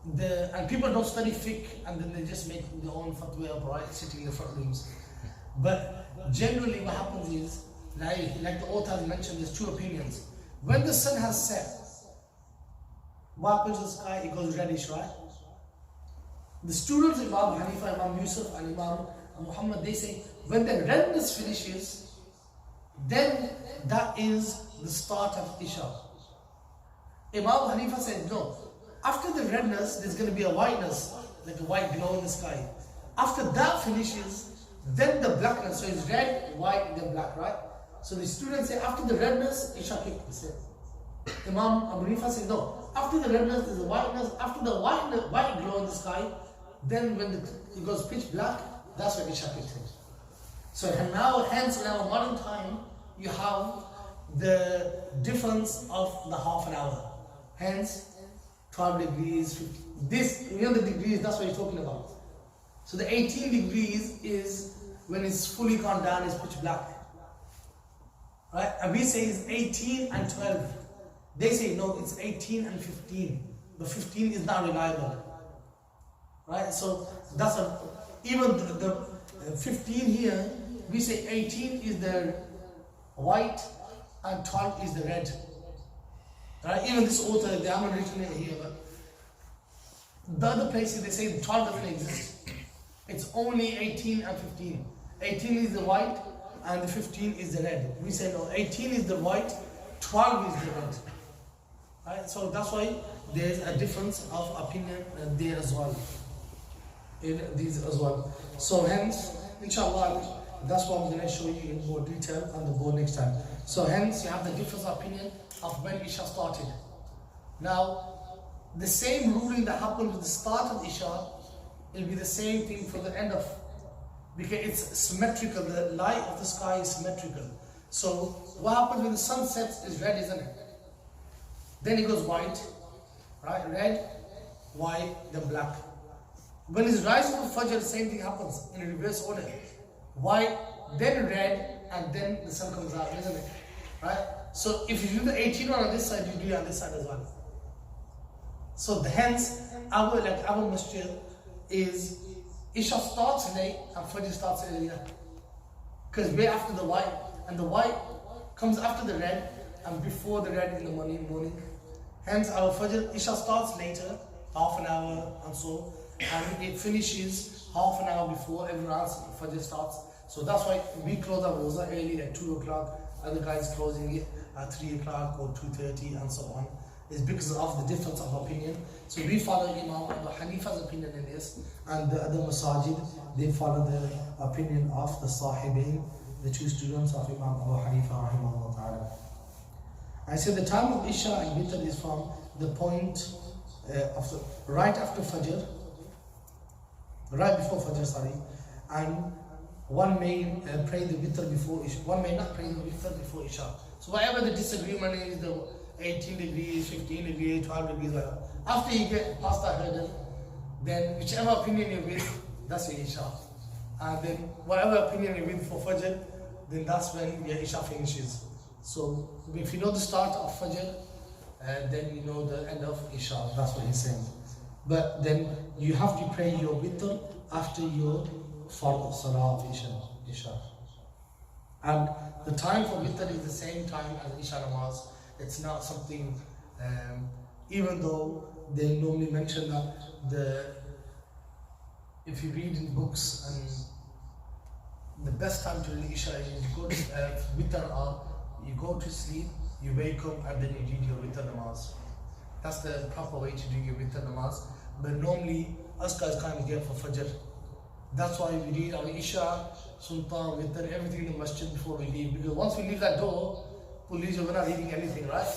and people don't study fiqh and then they just make their own fatwa up, right, sitting in the front rooms. But generally what happens is, like the author mentioned, there's two opinions. When the sun has set, what happens to the sky? It goes reddish, right? The students of Imam Hanifa, Imam Yusuf and Imam Muhammad, they say, when the redness finishes, then that is the start of Isha. Imam Hanifa said, no. After the redness, there's going to be a whiteness. like a white glow in the sky. After that finishes, then the blackness, so it's red, white, then black, right? So the students say after the redness, Isha kick. They say. Imam Abu Hanifa says no. After the redness, there's a whiteness. After the white glow in the sky, then when it goes pitch black, that's when Isha kicks in. So now, hence in our modern time, you have the difference of the half an hour. Hence, 12 degrees, 15. This, you know the degrees, that's what you're talking about. So the 18 degrees is when it's fully gone down, it's pitch black. Right? And we say it's 18 and 12. They say no, it's 18 and 15. The 15 is not reliable. Right? So that's even the 15 here, we say 18 is the white and 12 is the red. Right? Even this author, they haven't written it here, but the other places they say 12 doesn't exist. It's only 18 and 15. 18 is the white and the 15 is the red. We say no, 18 is the white, 12 is the red. Right? So that's why there's a difference of opinion there as well. In these as well. So hence, inshallah, that's what I'm going to show you in more detail on the board next time. So hence, you have the difference of opinion of when Isha started. Now, the same ruling that happened with the start of Isha will be the same thing for the end of, because it's symmetrical. The light of the sky is symmetrical. So what happens when the sun sets is red, isn't it? Then it goes white, right? Red, white, then black. When it's rising of Fajr, the same thing happens in reverse order. White, then red, and then the sun comes out, isn't it? Right? So if you do the 18 on this side, you do it on this side as well. So hence, our masjid is Isha starts late and Fajr starts earlier. Because we're after the white, and the white comes after the red and before the red in the morning. Hence our Fajr, Isha starts later, half an hour and so, and it finishes half an hour before everyone else Fajr starts. So that's why we close our roza early at 2 o'clock, other guys closing it at 3 o'clock or 2:30 and so on. It's because of the difference of opinion. So we follow Imam Abu Hanifa's opinion in this, and the other masajid, they follow the opinion of the Sahibain, the two students of Imam Abu Hanifa rahimahullah ta'ala. I said the time of Isha and Witr is from the point right after Fajr, right before Fajr, sorry, and one may pray the Witr before Isha, one may not pray the Witr before Isha. So whatever the disagreement is, the 18 degrees, 15 degrees, 12 degrees, whatever. After you get past that hurdle, then whichever opinion you're with, that's your Isha. And then whatever opinion you're with for Fajr, then that's when your Isha finishes. So if you know the start of Fajr, then you know the end of Isha. That's what he's saying. But then you have to pray your Witr after your Fard Salah of Isha. And the time for Witr is the same time as Isha Namaz. It's not something, even though they normally mention that if you read in books, and the best time to read Isha is you go to Witr, you go to sleep, you wake up, and then you read your Witr Namaz. That's the proper way to do your Witr Namaz. But normally, us guys can't get for Fajr. That's why we read our Isha, Sultan, Witr, everything in the masjid before we leave. Because once we leave that door, police are not reading anything, right?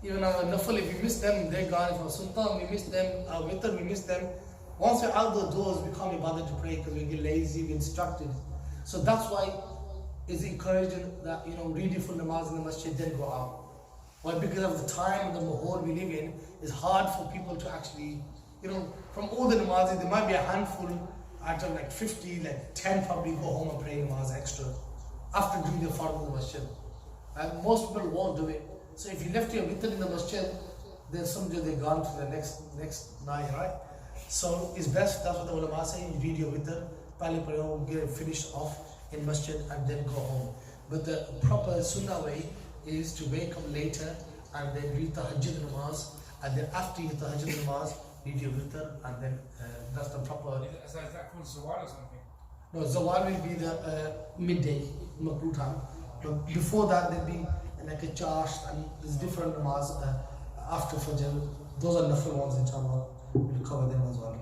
Even our Nafal, if we miss them, they're gone. For Sultan, we miss them. Our Witr, we miss them. Once we're out the doors, we can't be bothered to pray because we get lazy, we're distracted. So that's why it's encouraging that, read your full namaz in the masjid, then go out. Why? Because of the time, the mahal we live in, it's hard for people to actually, from all the namazis, there might be a handful out of like 50, like 10 probably go home and pray namaz extra after doing the fard in the masjid. And most people won't do it. So if you left your witr in the masjid, then someday they're gone to the next night, right? So it's best, that's what the ulama say, you read your witr, get it finished off in masjid and then go home. But the proper sunnah way is to wake up later and then read the tahajjud namaz, and then after you tahajjud namaz, read your witr, and then that's the proper. So is that called zawal or something? No, zawal will be the midday, makruh time. But before that, there'll be like a chash, and there's different namaz after Fajr. Those are nafil ones, inshallah. We'll cover them as well.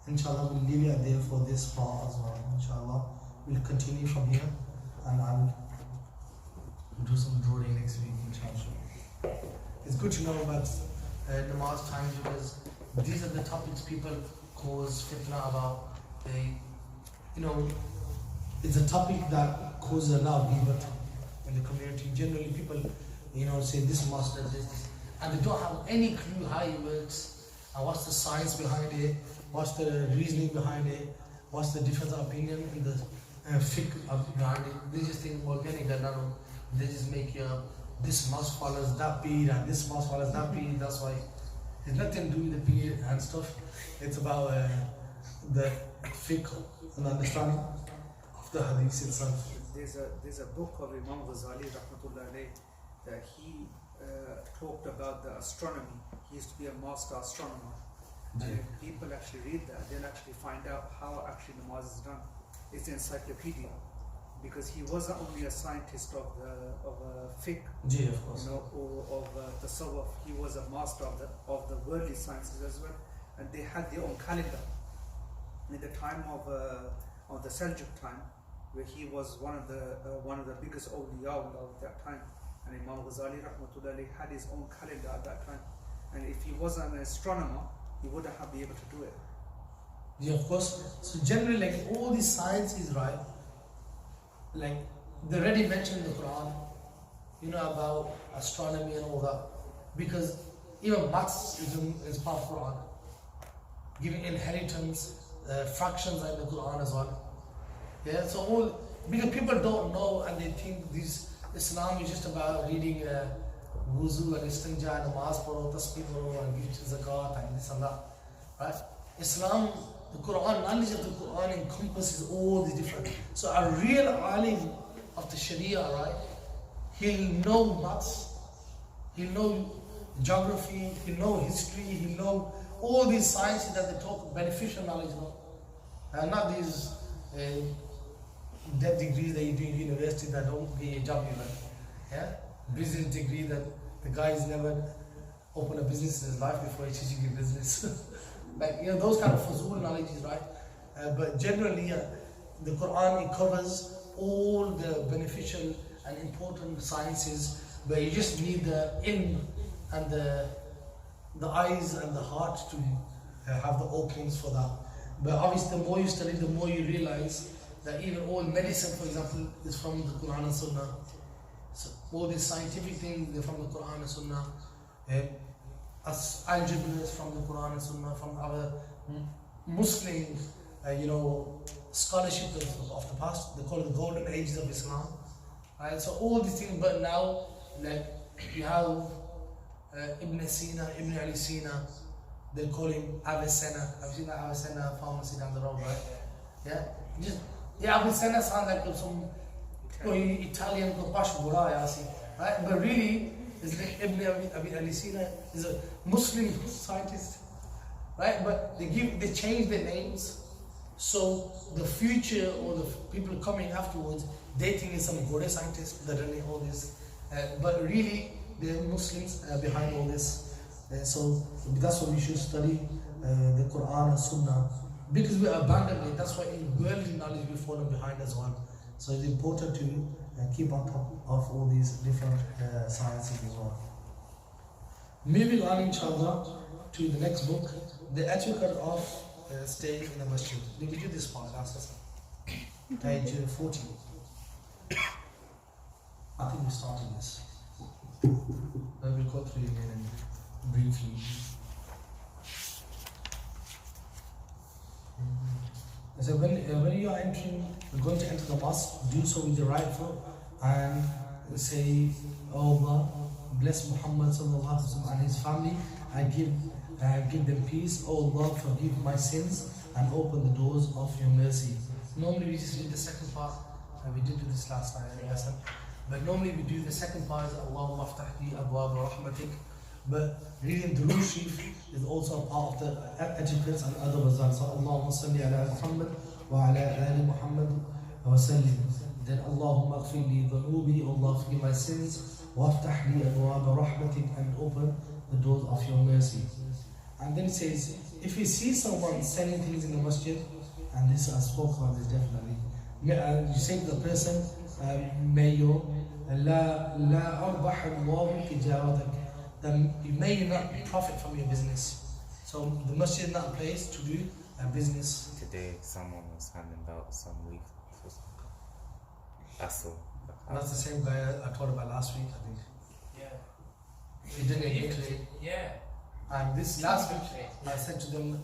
Inshallah, we'll leave it there for this part as well. Inshallah, we'll continue from here, and I'll do some drawing next week. Inshallah, it's good to know about namaz times, because these are the topics people cause fitna about. It's a topic that causes a lot of ghibah in the community. Generally, people, say this mosque does this, and they don't have any clue how it works, and what's the science behind it, what's the reasoning behind it, what's the difference of opinion in the fiqh behind it. They just think, well, they just make this mosque follows that bead, and this mosque follows that bead. That's why it's nothing to do with the bead and stuff. It's about the fiqh and understanding of the hadith itself. There's a book of Imam Ghazali rahmatullah alayh, that he talked about the astronomy. He used to be a master astronomer. And if people actually read that, they'll actually find out how actually namaz is done. It's an encyclopedia, because he wasn't only a scientist of fiqh, of course. or of tasawwuf. He was a master of the worldly sciences as well, and they had their own calendar. In the time of the Seljuk time, where he was one of the biggest awliya of that time, and Imam Ghazali rahmatullah alayhi had his own calendar at that time. And if he was an astronomer, he wouldn't have been able to do it. Yeah, of course. So generally, like all these science is right. Like they already mentioned in the Quran, about astronomy and all that, because even maths is part of Quran. Giving inheritance, fractions are in the Quran as well. Yeah, so because people don't know, and they think Islam is just about reading wuzu and istinja and namaz paro, tasbih paro, and give zakat and this and that. Right? Islam, the Quran, knowledge of the Quran encompasses all these different. So a real alim of the Sharia, right? He'll know maths, he'll know geography, he'll know history, he'll know all these sciences that they talk, beneficial knowledge, and not these that degrees that you do in university that don't be a job even. Yeah? Business degree that the guy's never opened a business in his life before he teaches you business. Like, those kind of fuzul knowledge, right? But generally, the Quran, it covers all the beneficial and important sciences, but you just need the ilm and the eyes and the heart to have the openings for that. But obviously, the more you study, the more you realize that even all medicine, for example, is from the Quran and Sunnah. So all these scientific things, they're from the Quran and Sunnah. Algebra is from the Quran and Sunnah, from our Muslim, scholarship of the past. They call it the golden ages of Islam. Right? So all these things, but now, like, you have Ibn Sina, Ibn Ali Sina, they call him Avicenna. Have you seen that Avicenna pharmacy down the road, right? Yeah? Avicenna sounds like some Italian right? But really, Ibn Ali Sina is a Muslim scientist, right? But they change their names, so the future or the people coming afterwards, they think it's some good scientist that running all this, but really they're Muslims behind all this. So that's why we should study the Quran and Sunnah, because we abandoned it. That's why in worldly knowledge we fall behind as well. So it's important to keep on top of all these different sciences as well. Moving on, inshallah, to the next book, the etiquette of staying in the masjid. Did we do this part last lesson? Page 40. I think we started this. But we'll go through it again briefly. So when you are going to enter the mosque, do so with the right foot and say, "Oh Allah, bless Muhammad sallallahu alaihi wasallam and his family, and give them peace. Oh Allah, forgive my sins and open the doors of your mercy." Normally we just read the second part, and we did do this last time, but normally we do the second part, Allahumma aftah li abwaab rahmatik. But reading Durood Sharif is also a part of the etiquette and adab as well. So Allahumma salli ala Muhammad wa ala ali Muhammad wa sallim. Then Allahumma aghfir li dhunubi, Allah forgive my sins, wa aftah li abwaab rahmatik, and open the doors of your mercy. And then it says, if you see someone selling things in the masjid, and this I spoke about this definitely, you say to the person, may you then you may not profit from your business. So the masjid is not a place to do a business. Today someone was handing out some leaflets or something. That's all. That's the same guy I told about last week, I think. Yeah. He didn't give today. Yeah. And this last week, I said to them,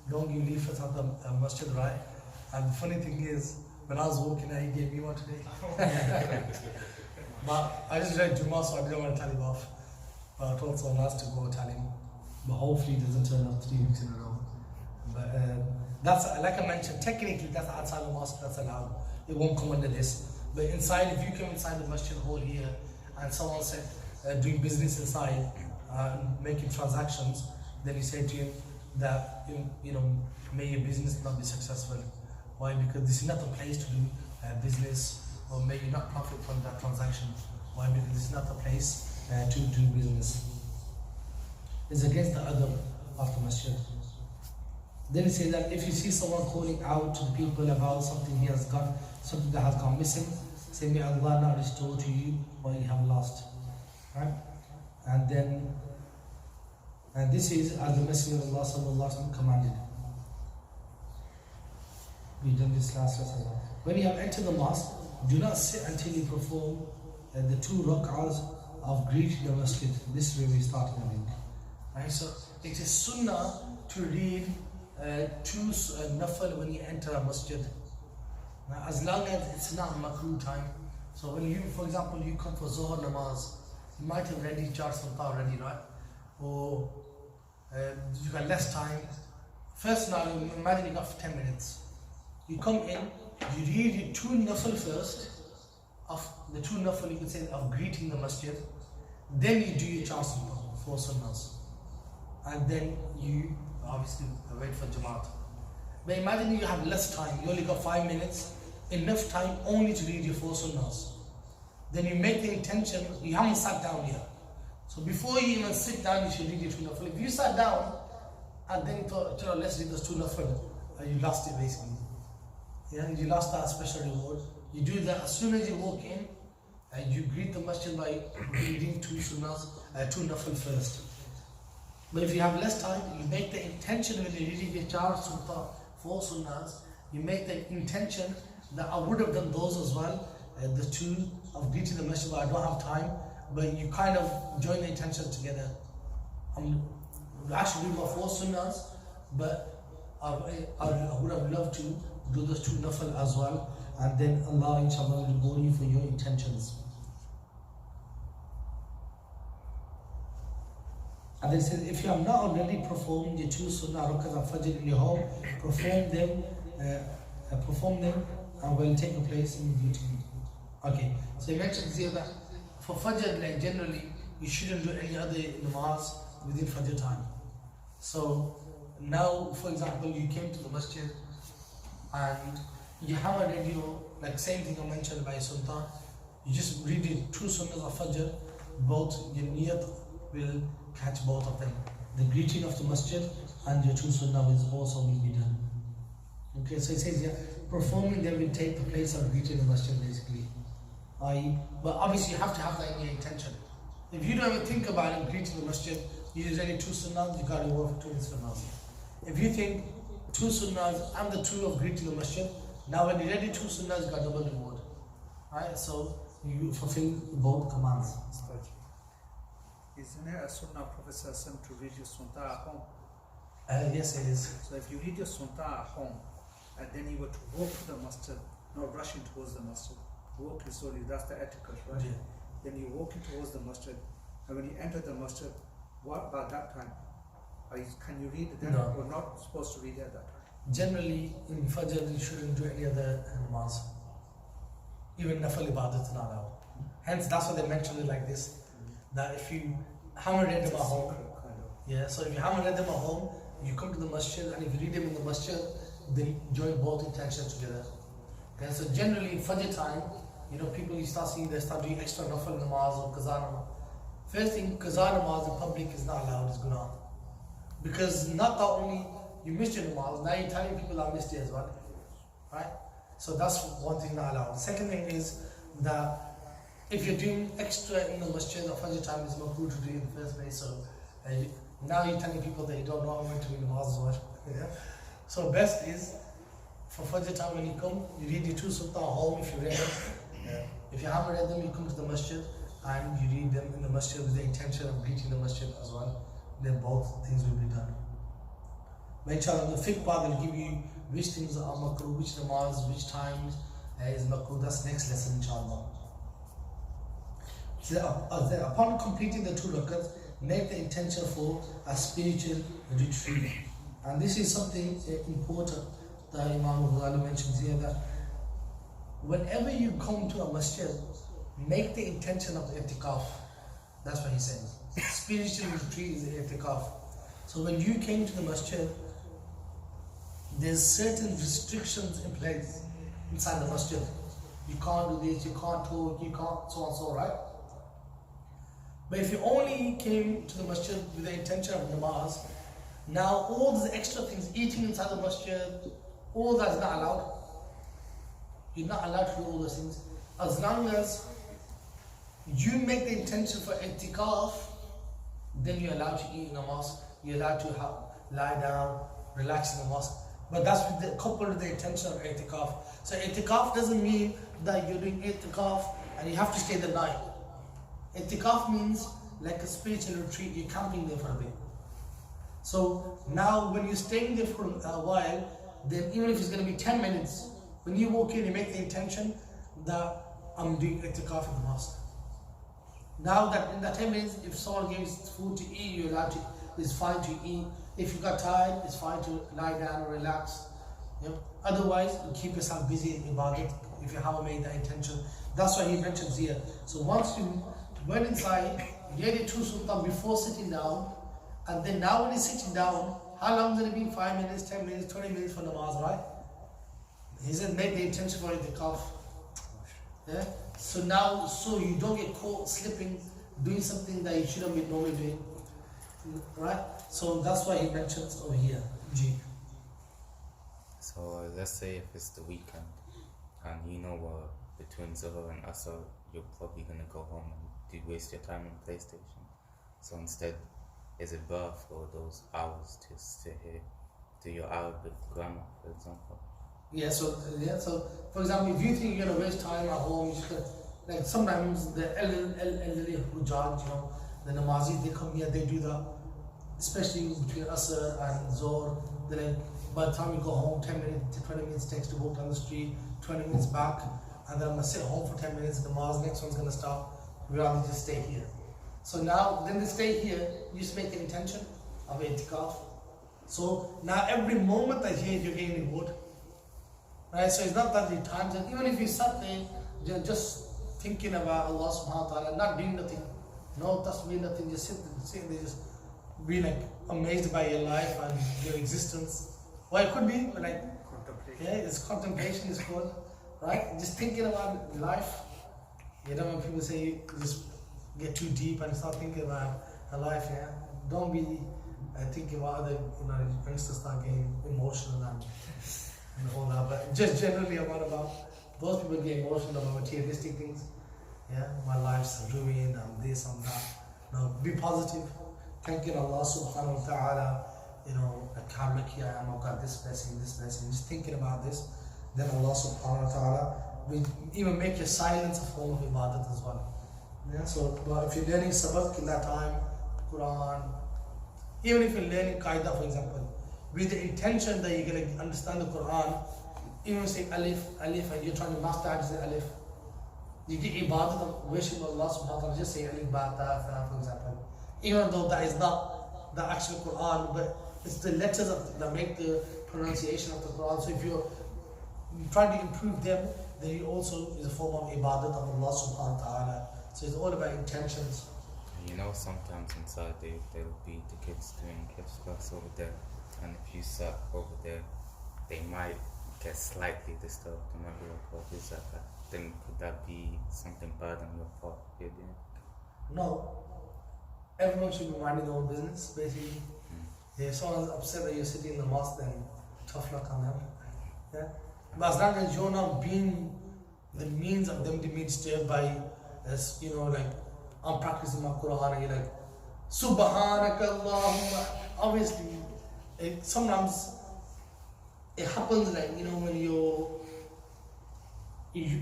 don't give leaflets at the masjid, right? And the funny thing is, when I was walking out, he gave me one today. But I just read Jummah, so I didn't want to tell him off. But I told someone else to go tell him. But hopefully it doesn't turn up 3 weeks in a row. But that's, like I mentioned, technically that's outside the mosque, that's allowed. It won't come under this. But inside, if you come inside the masjid hall here, and someone said, doing business inside, making transactions, then you say to him that, may your business not be successful. Why? Because this is not the place to do business, or may you not profit from that transaction. Why? Because this is not the place to do business. It's against the adab of the masjid. Then it says that if you see someone calling out to the people about something he has got, something that has gone missing, say, may Allah not restore to you what you have lost. Right? And this is as the Messenger of Allah sallallahu alaihi wasallam commanded. We've done this last lesson. When you have entered the mosque, do not sit until you perform the 2 rak'ahs of greeting the masjid. This is where we started, I think. Right? So it is sunnah to read 2 nafal when you enter a masjid. Now, as long as it's not makruh time. So when you, for example, you come for Zohar namaz, you might have read Char Sultan already, right? Or you got less time. First now, imagine you got 10 minutes. You come in, you read your 2 nafal first, of the 2 nafal you can say of greeting the masjid. Then you do your Char Sultan, 4 sunnahs. And then you obviously wait for Jamaat. But imagine you have less time, you only got 5 minutes, enough time only to read your 4 sunnahs. Then you make the intention, you haven't sat down yet. So before you even sit down, you should read your 2 nafal. If you sat down and then you thought, let's read those 2 nafal, you lost it basically. Yeah, you lost that special reward. You do that as soon as you walk in, and you greet the masjid by reading 2 sunnahs, 2 nafal first. But if you have less time, you make the intention when you're reading your Char Sultan, 4 sunnahs, you make the intention that I would have done those as well, the 2 of greeting the masjid, but I don't have time. But you kind of join the intentions together. I'm actually doing my 4 sunnahs, but I would have loved to do those 2 nafal as well, and then Allah inshallah will reward you for your intentions. And they said, if you have not already performed your 2 sunnah rakats of fajr in your home, perform them, and will take a place immediately. Okay, so you mentioned here that for fajr, like generally, you shouldn't do any other namaz within fajr time. So now, for example, you came to the masjid and you have a radio, like same thing I mentioned by Sultan, you just read your 2 sunnahs of fajr, both your niyat will catch both of them. The greeting of the masjid and your 2 sunnah will also be done. Okay, so it says here, performing them will take the place of greeting the masjid basically. But obviously you have to have that in your intention. If you don't even think about it, greeting the masjid, you use only 2 sunnahs, you got to work for 2 sunnahs. If you think 2 sunnahs and the 2 of greeting the masjid, now when you read 2 sunnahs, you got double reward. Right? So you fulfill both commands. Isn't it a sunnah of Prophet to read your sunnah at home? Yes, it is. So if you read your sunnah at home, and then you were to walk to the masjid, not rushing towards the masjid, walking slowly, that's the etiquette, right? Yeah. Then you're walking towards the masjid, and when you enter the masjid, what about that time? Can you read it then? No. We're not supposed to read it at that time. Generally, in Fajr, you shouldn't do any other namaz. Even Nafal ibadat is not allowed. Hence, that's why they mentioned it like this. That if you haven't read them at home, yeah, so if you haven't read them at home, you come to the masjid, and if you read them in the masjid, then join both intentions together. Okay, so generally in Fajr time, people you start seeing they start doing extra nafal namaz or qaza namaz. First thing, qaza namaz in public is not allowed, it's guna. Because not that only you missed your namaz, now you're telling people I missed it as well. Right? So that's one thing not allowed. The second thing is that if you're doing extra in the masjid, the Fajr time is makruh to do in the first place. So now you're telling people that you don't know when to do namaz as well. Yeah? So best is for Fajr time when you come, you read your two sunnah at home if you read them. If you haven't read them, you come to the masjid and you read them in the masjid with the intention of greeting the masjid as well. Then both things will be done. But inshallah, the fiqh part will give you which things are makruh, which namaz, which times is makruh. That's next lesson, inshallah. So, upon completing the 2 rakats, make the intention for a spiritual retreat. And this is something important that Imam Ghazali mentions here, that whenever you come to a masjid, make the intention of i'tikaf. That's what he says. Spiritual retreat is i'tikaf. So when you came to the masjid, there's certain restrictions in place inside the masjid. You can't do this, you can't talk, you can't so and so, right? But if you only came to the masjid with the intention of namaz, now all these extra things, eating inside the masjid, all that is not allowed. You're not allowed to do all those things. As long as you make the intention for i'tikaf, then you're allowed to eat namaz, you're allowed to lie down, relax in namaz. But that's coupled with the intention of i'tikaf. So i'tikaf doesn't mean that you're doing i'tikaf and you have to stay the night. I'tikaf means like a spiritual retreat, you're camping there for a bit. So now when you're staying there for a while, then even if it's going to be 10 minutes, when you walk in, you make the intention that I'm doing i'tikaf in the mosque. Now that in that 10 minutes, if someone gives food to eat, you're allowed to, it's fine to eat. If you got tired, it's fine to lie down or relax. You know? Otherwise, you keep yourself busy in ibadat if you haven't made that intention. That's why he mentions here. So once you went inside, you did your 2 sunnah before sitting down, and then now when you're sitting down, how long is it be? 5 minutes, 10 minutes, 20 minutes for namaz, right? He said make the intention for i'tikaf. Yeah? So now, so you don't get caught slipping, doing something that you shouldn't be normally doing. Right? So that's why he mentions over here. G. So let's say if it's the weekend and you know between Zuhr and Asr you're probably going to go home and waste your time on PlayStation. So instead, is it better for those hours to sit here, do your Arabic grammar, for example? Yeah, so for example, if you think you're going to waste time at home, you should, like sometimes the elderly hujjaj, you know, the namazis, they come here, they do that, especially between Asr and Zohr. They like, by the time you go home, 10 minutes to 20 minutes takes to walk down the street, 20 minutes back, and then I'm going to sit home for 10 minutes, namaz, next one's going to start. We'd rather just stay here. So now, then they stay here, you just make the intention of i'tikaf. So now every moment that you're getting reward. Right? So it's not that the times, and even if you sat there, you're just thinking about Allah subhanahu wa ta'ala, not doing nothing, no tasbih, nothing, just sitting there, just be like amazed by your life and your existence. Well, it could be like, Contemplation. yeah, it's contemplation is called, right? Just thinking about life. You know, when people say you just get too deep and start thinking about life, yeah, don't be thinking about other, you know, youngsters start getting emotional and all that. But just generally about those people get emotional about materialistic things. Yeah, my life's ruined, I'm this, I'm that. No, be positive, thanking Allah subhanahu wa ta'ala, you know, how lucky I am, I've got this blessing, just thinking about this. Then Allah subhanahu wa ta'ala will even make your silence a form of ibadat as well. Yeah, so but if you're learning sabak in that time, Quran, even if you're learning Qaida, for example, with the intention that you're going to understand the Quran, even say alif, and you're trying to master how to say alif, you get ibadat of worship Allah subhanahu wa ta'ala, just say alif, ba, ta, tha, for example. Even though that is not the actual Quran, but it's the letters that make the pronunciation of the Quran. So if you're trying to improve them, then it also is a form of ibadat of Allah subhanahu wa ta'ala. So it's all about intentions. You know, sometimes inside there will be the kids doing kids class over there, and if you sat over there, they might get slightly disturbed. Remember what is that? Then could that be something bad on your part? You're doing? No. Everyone should be minding their own business, basically. If someone's upset that you're sitting in the mosque, then tough luck on them. Yeah? But as long as you're not being the means of them to be disturbed by, as you know, like I'm practicing my Quran and you're like, Subhanakallahumma. Obviously, sometimes it happens like, you know, when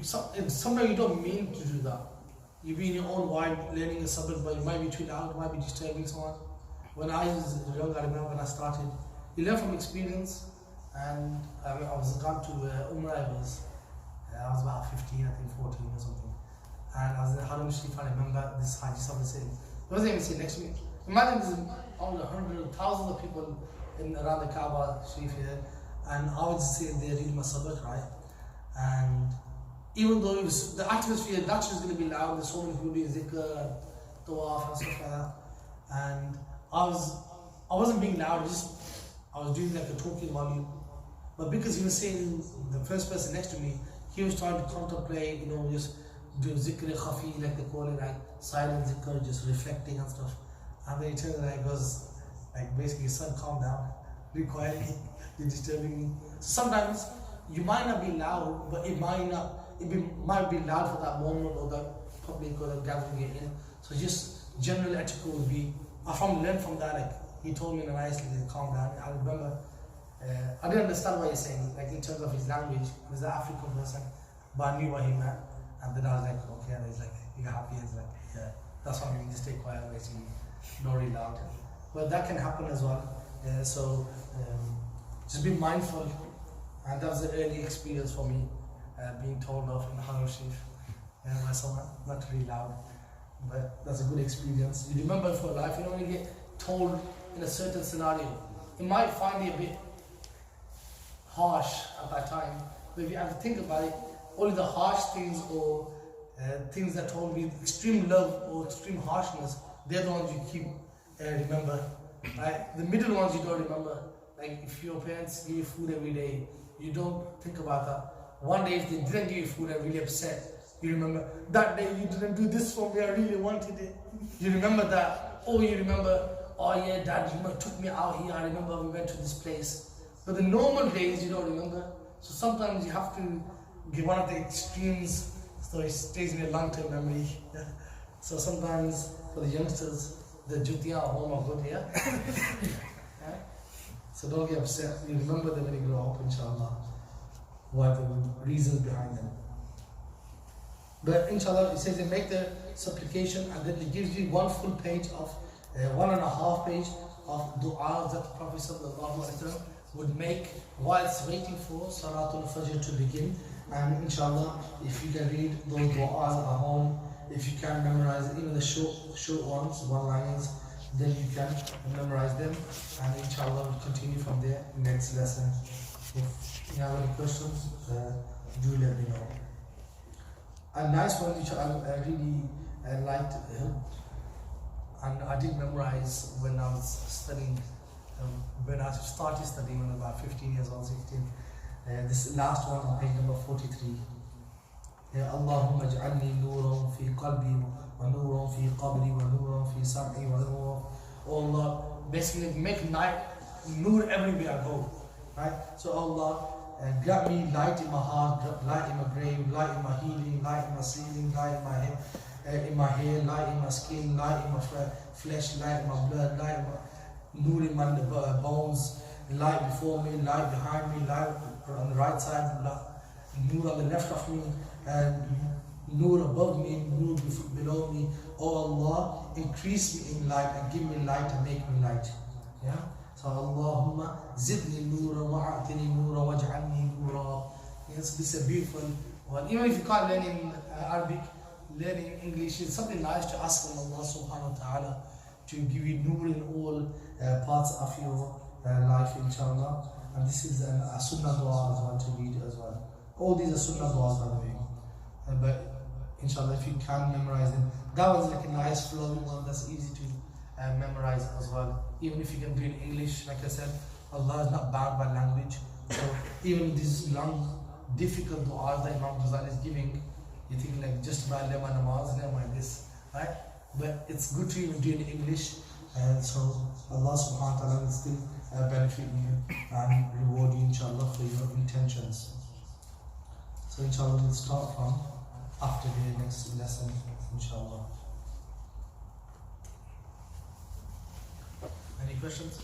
sometimes you don't mean to do that. You be in your own world learning a subject, but it might be too loud, it might be disturbing someone. When I was young, I remember when I started, you learn from experience. And I was gone to Umrah, I was about 15, I think 14 or something. And I was in the Haram Sharif, I remember this Haji Sahib saying, he wasn't even sitting next to me. Imagine there's all the hundreds, thousands of people around the Kaaba Sharif here, and I was just sitting there reading my sabbath, right? And even though it was, the atmosphere naturally is going to be loud, there's so many people doing zikr, tawaf and stuff like that. And I wasn't being loud, I was doing like a talking volume. But because he was saying, the first person next to me, he was trying to contemplate, you know, just do zikr khafi, like they call it, like silent zikr, just reflecting and stuff. And then he turned and like goes, like basically, son, calm down, be quiet, you're disturbing me. So sometimes you might not be loud, but it might be loud for that moment or that public or the gathering you're in. So just general etiquette would be, I learned from that, like he told me in a nice way, calm down. I remember, I didn't understand what he's saying, like in terms of his language. He was an African person, but I knew what he meant. And then I was like, okay, and he's like, you're happy? He's like, yeah, that's what I mean, just stay quiet, basically, not really loud. But that can happen as well. So just be mindful. And that was an early experience for me, being told off in Haram Sharif. By someone, not really loud. But that's a good experience. You remember for life, you know, when you get told in a certain scenario, you might find it a bit harsh at that time, but if you have to think about it, only the harsh things or things that told me extreme love or extreme harshness, they're the ones you keep remember. Right? The middle ones you don't remember. Like if your parents give you food every day, you don't think about that. One day if they didn't give you food and really upset, you remember that day you didn't do this for me, I really wanted it. You remember that. Or you remember, oh yeah, Dad, you took me out here, I remember we went to this place. But the normal days you don't remember. So sometimes you have to give one of the extremes so it stays in your long-term memory. So sometimes for the youngsters, the jutiya at home are good, yeah? So don't get upset. You remember them when you grow up, inshallah. What are the reasons behind them? But inshallah, it says they make the supplication and then it gives you one full page of 1.5 page of dua that the Prophet ﷺ would make whilst waiting for Salatul-Fajr to begin. And inshallah, if you can read those du'as at home, if you can memorize even the short ones, one-liners, then you can memorize them. And inshallah, we'll continue from there next lesson. If you have any questions, do let me know. A nice one which I really liked, and I did memorize when I was studying, when I started studying when I was about 15 years old, 16. This last one on page number 43. Allahumma ij'alni nuran fi qalbi wa nuran fi qabri wa nuran fi sam'i wa nuran. Oh Allah, basically make night nur everywhere I go. Right? So Allah, grant me light in my heart, light in my brain, light in my healing, light in my sleeping, light in my hair, light in my skin, light in my flesh, light in my blood, light in my nur in my bones, light before me, light behind me, light on the right side, nur on the left of me, and nur above me, nur below me. Oh Allah, increase me in light and give me light and make me light. Yeah. So Allahumma zidni nura wa'atini nura waj'alni nura. Yes, this is a beautiful one. Even if you can't learn in Arabic, learning English is something nice to ask from Allah subhanahu wa ta'ala to give you nur in all parts of your life, inshallah. And this is a sunnah dua as well to read as well. All these are sunnah duas, by the way. But inshallah, if you can memorize them, that one's like a nice flowing one that's easy to memorize as well. Even if you can do it in English, like I said, Allah is not bound by language. So even these long, difficult du'as that Imam Ghazali is giving, you think like just about lemma namaz, never mind this, right? But it's good to even do it in English. And so Allah subhanahu wa ta'ala will still benefit you and reward you inshallah for your intentions. So inshallah we'll start from after the next lesson inshallah. Any questions?